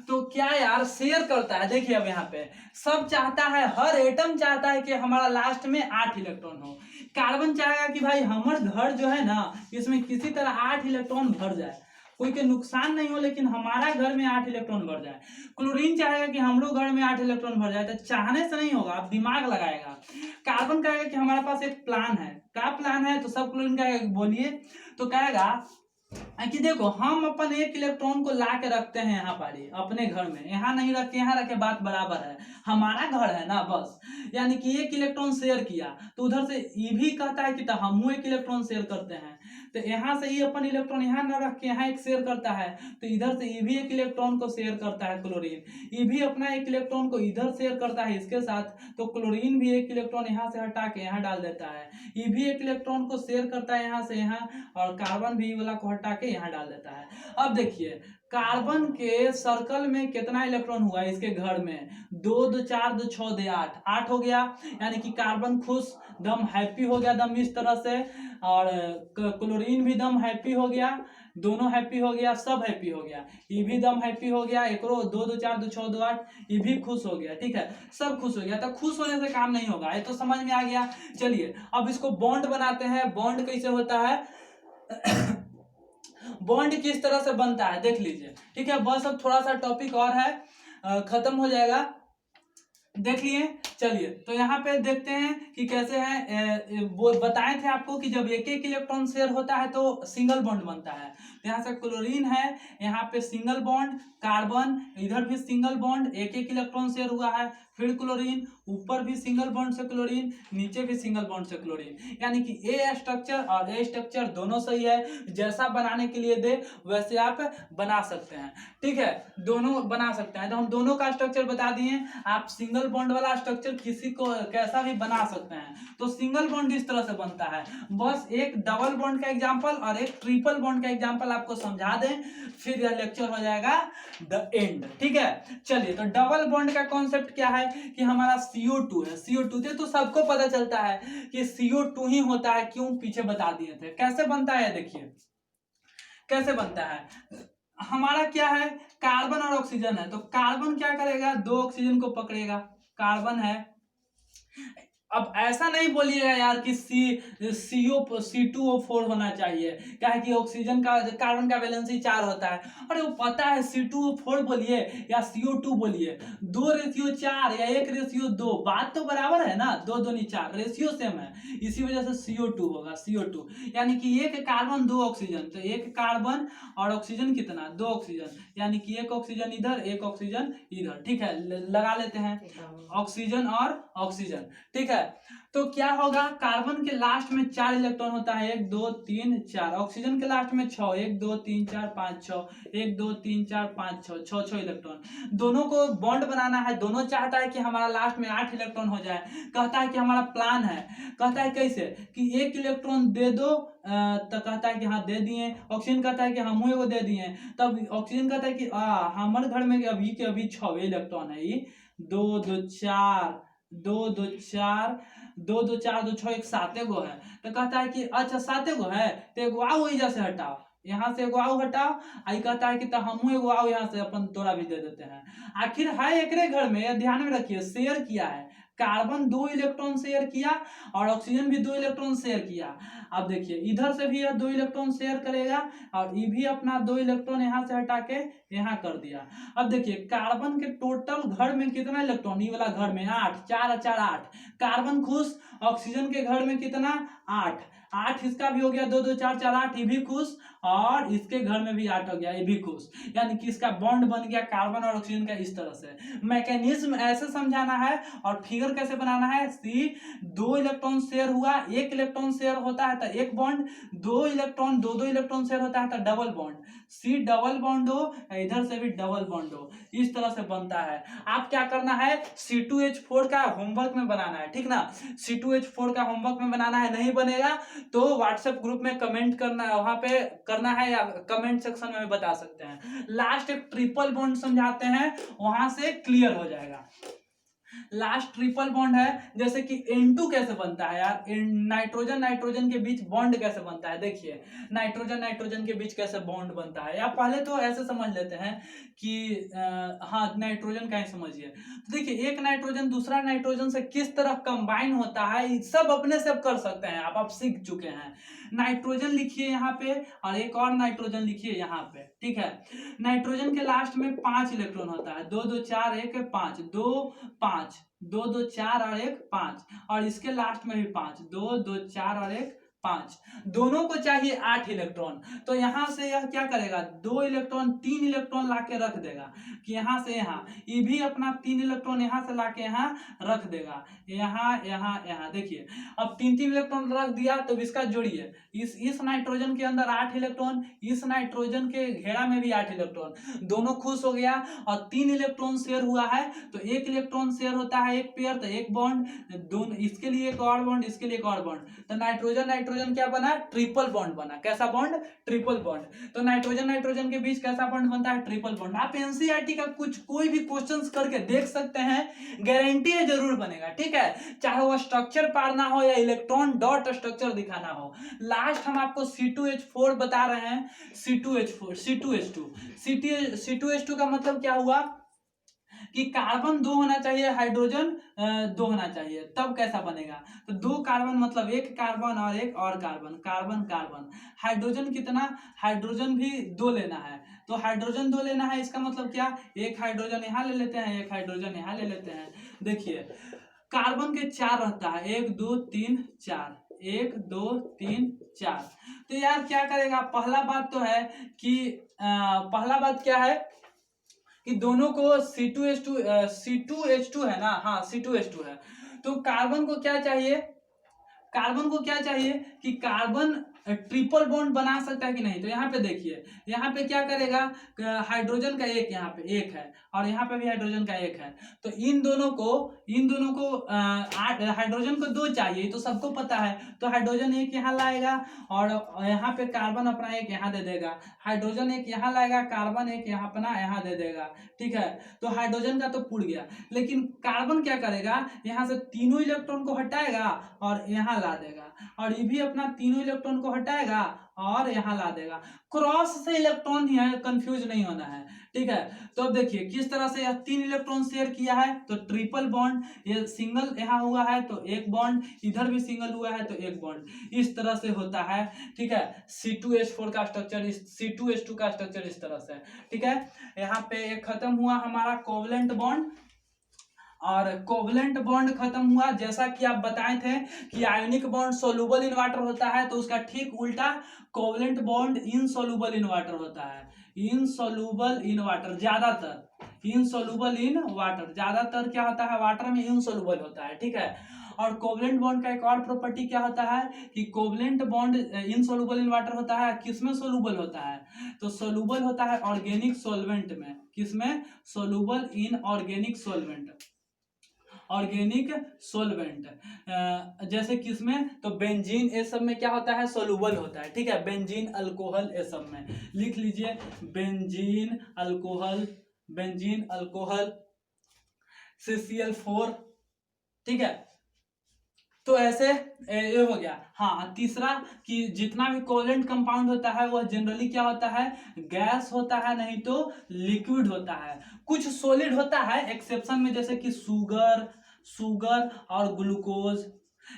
तो क्या यार शेयर करता है, देखिए अब यहाँ पे सब चाहता है, हर एटम चाहता है कि हमारा लास्ट में 8 इलेक्ट्रॉन हो। कार्बन चाहेगा कि भाई हमार घर जो है ना इसमें किसी तरह 8 इलेक्ट्रॉन भर जाए, कोई के नुकसान नहीं हो लेकिन हमारा घर में 8 इलेक्ट्रॉन भर जाए। क्लोरीन चाहेगा कि हम लोग घर में 8 इलेक्ट्रॉन भर जाए। तो चाहने से नहीं होगा, आप दिमाग लगाएगा। कार्बन कहेगा कि हमारे पास एक प्लान है। क्या प्लान है? तो सब क्लोरीन कहेगा बोलिए, तो कहेगा कि देखो हम अपन 1 इलेक्ट्रॉन को ला के रखते हैं यहाँ पर ही अपने घर में, यहाँ नहीं रखे यहाँ रखे, बात बराबर है, हमारा घर है ना बस। यानी कि 1 इलेक्ट्रॉन शेयर किया तो उधर से ये भी कहता है कि तो हम 1 इलेक्ट्रॉन शेयर करते हैं। तो यहाँ से ये अपन इलेक्ट्रॉन यहाँ न रख के यहाँ एक शेयर करता है, तो इधर से ये भी 1 इलेक्ट्रॉन को शेयर करता है क्लोरीन, ये भी अपना 1 इलेक्ट्रॉन को इधर शेयर करता है इसके साथ। तो क्लोरीन भी 1 इलेक्ट्रॉन यहाँ से हटा के यहाँ डाल देता है, ये भी 1 इलेक्ट्रॉन को शेयर करता है यहाँ से यहाँ, और कार्बन भी वाला को हटा के यहाँ डाल देता है। अब देखिए कार्बन के सर्कल में कितना इलेक्ट्रॉन हुआ है इसके घर में, 2 2 4 2 6 दे 8 हो गया। यानी कि कार्बन खुश, दम हैप्पी हो गया दम इस तरह से, और क्लोरीन भी दम हैप्पी हो गया, दोनों हैप्पी हो गया, सब हैप्पी हो गया, ये भी दम हैप्पी हो गया, एक 2 2 4 2 6 2 8 ये भी खुश हो गया। ठीक है, सब खुश हो गया। तो खुश होने से काम नहीं होगा, ये तो समझ में आ गया। चलिए अब इसको बॉन्ड बनाते हैं। बॉन्ड कैसे होता है बॉन्ड किस तरह से बनता है देख लीजिए। ठीक है, बस अब थोड़ा सा टॉपिक और है, खत्म हो जाएगा, देख लिए। चलिए तो यहाँ पे देखते हैं कि कैसे है। वो बताए थे आपको कि जब 1 1 इलेक्ट्रॉन शेयर होता है तो सिंगल बॉन्ड बनता है। तो यहाँ से क्लोरीन है, यहाँ पे सिंगल बॉन्ड, कार्बन इधर भी सिंगल बॉन्ड, 1 1 इलेक्ट्रॉन शेयर हुआ है, फिर क्लोरीन, ऊपर भी सिंगल बॉन्ड से क्लोरीन, नीचे भी सिंगल बॉन्ड से क्लोरीन। यानी कि ए स्ट्रक्चर और ए स्ट्रक्चर दोनों सही है, जैसा बनाने के लिए दे वैसे आप बना सकते हैं। ठीक है, दोनों बना सकते हैं। तो हम दोनों का स्ट्रक्चर बता दिए, आप सिंगल बॉन्ड वाला स्ट्रक्चर किसी को कैसा भी बना सकते हैं। तो सिंगल बॉन्ड इस तरह से बनता है। बस एक डबल बॉन्ड का एग्जांपल और एक ट्रिपल बॉन्ड का एग्जांपल आपको समझा दें, फिर यह लेक्चर हो जाएगा द एंड। ठीक है, चलिए तो डबल बॉन्ड का कॉन्सेप्ट क्या है कि हमारा CO2 है, CO2 थे तो सबको पता चलता है कि CO2 ही होता है, क्यों पीछे बता दिए थे। कैसे बनता है देखिए, कैसे बनता है। हमारा क्या है, कार्बन और ऑक्सीजन है, तो कार्बन क्या करेगा, 2 ऑक्सीजन को पकड़ेगा, कार्बन है। अब ऐसा नहीं बोलिएगा यार कि C2O4 होना चाहिए, क्या है कि ऑक्सीजन का कार्बन का वैलेंसी 4 होता है। अरे वो पता है, C2O4 बोलिए या CO2 बोलिए, 2:4 या 1:2, बात तो बराबर है ना, 2 2 4 रेशियो सेम है, इसी वजह से CO2 होगा, CO2। यानी कि 1 कार्बन 2 ऑक्सीजन, तो 1 कार्बन और ऑक्सीजन कितना, 2 ऑक्सीजन, यानी कि 1 ऑक्सीजन इधर 1 ऑक्सीजन इधर। ठीक है, लगा लेते हैं ऑक्सीजन और ऑक्सीजन। ठीक है, तो क्या होगा, कार्बन के लास्ट में 4 इलेक्ट्रॉन होता है, 1 2 3 4, ऑक्सीजन के लास्ट में 6, 1 2 3 4 5 6, 1 2 3 4 5 6, 6 इलेक्ट्रॉन। दोनों को बॉन्ड बनाना है, दोनों चाहता है कि हमारा लास्ट में 8 इलेक्ट्रॉन हो जाए। कहता है कि हमारा प्लान है, कहता है कैसे कि 1 इलेक्ट्रॉन दे दो, तो कहता है कि हाँ दे दिए। ऑक्सीजन कहता है कि हम वो दे दिए, तब ऑक्सीजन कहता है कि हमारे घर में अभी के अभी 6 इलेक्ट्रॉन है, ये 2 2 4 2 2 4 2 2 4 2 6 एक 7 गो है। तो कहता है कि अच्छा 7 गो है, तो एगो आओ वही से हटाओ, यहाँ से एगो आओ हटाओ, आई कहता है कि तो हम एगो आओ यहाँ से अपन तोड़ा भी दे देते हैं। आखिर है एकरे घर में, ध्यान में रखिए, शेयर किया है, कार्बन 2 इलेक्ट्रॉन शेयर किया और ऑक्सीजन भी 2 इलेक्ट्रॉन शेयर किया। अब देखिए इधर से भी यह 2 इलेक्ट्रॉन शेयर करेगा और ये भी अपना 2 इलेक्ट्रॉन यहाँ से हटा के यहाँ कर दिया। अब देखिए कार्बन के टोटल घर में कितना इलेक्ट्रॉन, ये वाला घर में 8, 4 4 8, कार्बन खुश। ऑक्सीजन के घर में कितना, 8, 8 इसका भी हो गया, 2 2 4 4 8, ये भी खुश, और इसके घर में भी 8 हो गया, ये भी खुश। यानी कि इसका बॉन्ड बन गया कार्बन और ऑक्सीजन का इस तरह से। मैकेनिज्म ऐसे समझाना है और फिगर कैसे बनाना है। सी 2 इलेक्ट्रॉन शेयर हुआ, 1 इलेक्ट्रॉन शेयर होता है तो एक बॉन्ड, 2 इलेक्ट्रॉन 2 2 इलेक्ट्रॉन शेयर होता है तो double bond. C double bond हो, इधर से भी डबल बॉन्ड हो, इस तरह से बनता है। आप क्या करना है, C2H4 का होमवर्क में बनाना है, ठीक ना। C2H4 का होमवर्क में बनाना है, नहीं बनेगा तो व्हाट्सएप ग्रुप में कमेंट करना है, वहां पे करना है, या कमेंट सेक्शन में बता सकते हैं। लास्ट एक ट्रिपल बॉन्ड समझाते हैं, वहां से क्लियर हो जाएगा। लास्ट ट्रिपल बॉन्ड है, जैसे कि N2 कैसे बनता है यार, नाइट्रोजन नाइट्रोजन के बीच बॉन्ड कैसे बनता है, देखिए नाइट्रोजन नाइट्रोजन के बीच कैसे बॉन्ड बनता है, या पहले तो ऐसे समझ लेते हैं कि हाँ नाइट्रोजन का ही समझिए। तो देखिए एक नाइट्रोजन दूसरा नाइट्रोजन से किस तरह कंबाइन होता है, सब अपने से कर सकते हैं आप सीख चुके हैं। नाइट्रोजन लिखिए यहाँ पे और एक और नाइट्रोजन लिखिए यहाँ पे, ठीक है। नाइट्रोजन के लास्ट में 5 इलेक्ट्रॉन होता है, 2 2 4 1 5, 2 5, 2 2 4 और 1 5, और इसके लास्ट में भी 5, 2 2 4 और 1 5, दोनों को चाहिए 8 इलेक्ट्रॉन। तो यहां से यह क्या करेगा, 2 इलेक्ट्रॉन 3 इलेक्ट्रॉन लाके रख देगा कि यहां से यहां, ये भी अपना 3 इलेक्ट्रॉन यहां से लाके यहां रख देगा, यहां यहां यहां। देखिए अब 3 3 इलेक्ट्रॉन रख दिया, तो इसका जोड़िए, इस नाइट्रोजन के अंदर 8 इलेक्ट्रॉन, इस नाइट्रोजन के घेरा में भी 8 इलेक्ट्रॉन, दोनों खुश हो गया। और 3 इलेक्ट्रॉन शेयर हुआ है, तो 1 इलेक्ट्रॉन शेयर होता है एक पेयर, तो एक बॉन्ड, दोनों इसके लिए एक और बॉन्ड, इसके लिए एक और बॉन्ड, तो नाइट्रोजन नाइट्रोजन क्या बना, ट्रिपल बॉन्ड बना। कैसा बॉन्ड, ट्रिपल बॉन्ड। तो नाइट्रोजन नाइट्रोजन के बीच कैसा बॉन्ड बनता है, ट्रिपल बॉन्ड। आप एनसीईआरटी का कुछ कोई भी क्वेश्चंस करके देख सकते हैं, गारंटी है जरूर बनेगा, ठीक है, चाहे वो स्ट्रक्चर पारना हो या इलेक्ट्रॉन डॉट स्ट्रक्चर दिखाना हो। लास्ट हम आपको C2H4 बता रहे हैं, C2H4 C2H2 C2H2 का मतलब क्या हुआ कि कार्बन 2 होना चाहिए, हाइड्रोजन 2 होना चाहिए, तब कैसा बनेगा। तो 2 कार्बन मतलब एक कार्बन और एक और कार्बन, कार्बन कार्बन। हाइड्रोजन कितना, हाइड्रोजन भी 2 लेना है, तो हाइड्रोजन 2 लेना है, इसका मतलब क्या, एक हाइड्रोजन यहाँ ले लेते हैं, एक हाइड्रोजन यहाँ ले लेते हैं। देखिए कार्बन के 4 रहता है, 1 2 3 4, 1 2 3 4। तो यार क्या करेगा, पहला बात तो है कि पहला बात क्या है कि दोनों को C2H2 है ना, हाँ C2H2 है, तो कार्बन को क्या चाहिए, कार्बन को क्या चाहिए कि कार्बन ट्रिपल बॉन्ड बना सकता है कि नहीं। तो यहाँ पे देखिए, यहाँ पे क्या करेगा, हाइड्रोजन का एक यहाँ पे एक है और यहाँ पे भी हाइड्रोजन का एक है, तो इन दोनों को हाइड्रोजन को 2 चाहिए, तो सबको पता है, तो हाइड्रोजन एक यहाँ लाएगा और यहाँ पे कार्बन अपना एक यहाँ दे देगा, हाइड्रोजन एक यहाँ लाएगा, कार्बन एक यहाँ अपना यहाँ दे देगा, ठीक है। तो हाइड्रोजन का तो पुड़ गया, लेकिन कार्बन क्या करेगा, यहाँ से तीनों इलेक्ट्रॉन को हटाएगा और यहाँ ला देगा, और ये भी अपना तीनों इलेक्ट्रॉन को हटाएगा और यहाँ ला देगा। क्रॉस से इलेक्ट्रॉन ही है, कंफ्यूज नहीं होना है, ठीक है। तो अब देखिए किस तरह से यह 3 इलेक्ट्रॉन शेयर किया है, तो ट्रिपल बॉन्ड, ये सिंगल यहाँ हुआ है तो एक बॉन्ड, इधर भी सिंगल हुआ है तो एक बॉन्ड, इस तरह से होता है, ठीक है। C2H4 का स्ट्रक्चर, C2H2 का स्ट्रक्चर इस तरह से, ठीक है। यहाँ पे एक खत्म हुआ हमारा कोवलेंट बॉन्ड, और कोवलेंट बॉन्ड खत्म हुआ। जैसा कि आप बताए थे कि ionic bond soluble in water होता है, तो उसका ठीक उल्टा कोवलेंट बॉन्ड इनसोलुबल इन वाटर होता है, इनसोलुबल इन वाटर, ज्यादातर इनसोलुबल इन वाटर, ज्यादातर क्या होता है, वाटर में इनसोलुबल होता है, ठीक है। और कोवलेंट बॉन्ड का एक और प्रॉपर्टी क्या होता है कि कोवलेंट बॉन्ड इनसोलुबल इन वाटर होता है, किसमें सोलुबल होता है, तो सोलुबल होता है ऑर्गेनिक सोलवेंट में, किसमें, soluble in organic solvent, organic solvent, जैसे किसमें, तो बेंजीन, ये सब में क्या होता है, सोलुबल होता है, ठीक है। बेंजीन अल्कोहल, ये सब में लिख लीजिए, benzene alcohol, benzene alcohol CCl4, ठीक है। तो ऐसे ये हो गया। हाँ तीसरा कि जितना भी कोवलेंट कंपाउंड होता है वह जनरली क्या होता है, गैस होता है, नहीं तो लिक्विड होता है। कुछ सॉलिड होता है एक्सेप्शन में, जैसे कि शुगर और ग्लूकोज,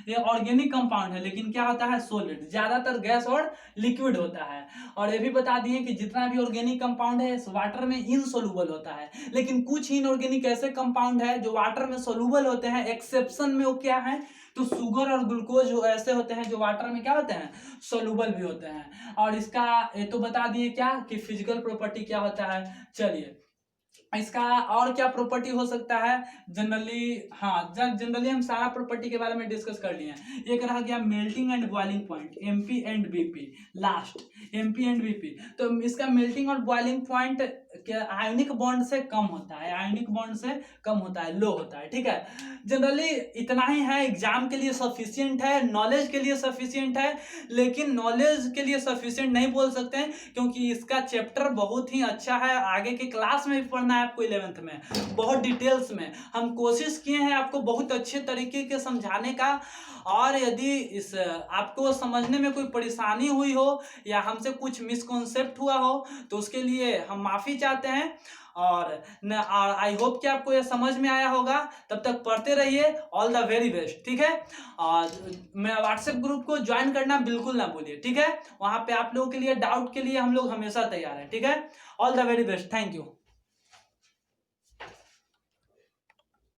ये ऑर्गेनिक कंपाउंड है, लेकिन क्या होता है, सॉलिड, ज्यादातर गैस और लिक्विड होता है। और ये भी बता दिए कि जितना भी ऑर्गेनिक कंपाउंड है वाटर में इनसोलुबल होता है, लेकिन कुछ इनऑर्गेनिक ऐसे कंपाउंड है जो वाटर में सोलुबल होते हैं, एक्सेप्शन में वो क्या है, तो शुगर और ग्लूकोज ऐसे होते हैं जो वाटर में क्या होते हैं, सोलुबल भी होते हैं। और इसका ये तो बता दिए क्या कि फिजिकल प्रॉपर्टी क्या होता है। चलिए इसका और क्या प्रॉपर्टी हो सकता है जनरली, हाँ जनरली हम सारा प्रॉपर्टी के बारे में डिस्कस कर लिए हैं। एक रह गया melting and boiling point, MP and BP, last MP and BP। तो इसका मेल्टिंग और बॉइलिंग पॉइंट आयोनिक बॉन्ड से कम होता है, आयोनिक बॉन्ड से कम होता है, लो होता है, ठीक है। जनरली इतना ही है, एग्जाम के लिए सफिशिएंट है, नॉलेज के लिए सफिशिएंट है, लेकिन नॉलेज के लिए सफिशिएंट नहीं बोल सकते हैं क्योंकि इसका चैप्टर बहुत ही अच्छा है। आगे के क्लास में भी पढ़ना है आपको 11th में, बहुत डिटेल्स में हम कोशिश किए हैं आपको बहुत अच्छे तरीके के समझाने का। और यदि इस आपको समझने में कोई परेशानी हुई हो या हमसे कुछ मिसकॉन्सेप्ट हुआ हो तो उसके लिए हम माफ़ी चाहते हैं। और आई होप कि आपको ये समझ में आया होगा। तब तक पढ़ते रहिए, ऑल द वेरी बेस्ट, ठीक है। और मैं व्हाट्सएप ग्रुप को ज्वाइन करना बिल्कुल ना भूलिए, ठीक है। वहाँ पे आप लोगों के लिए डाउट के लिए हम लोग हमेशा तैयार हैं, ठीक है। All the very best, thank you.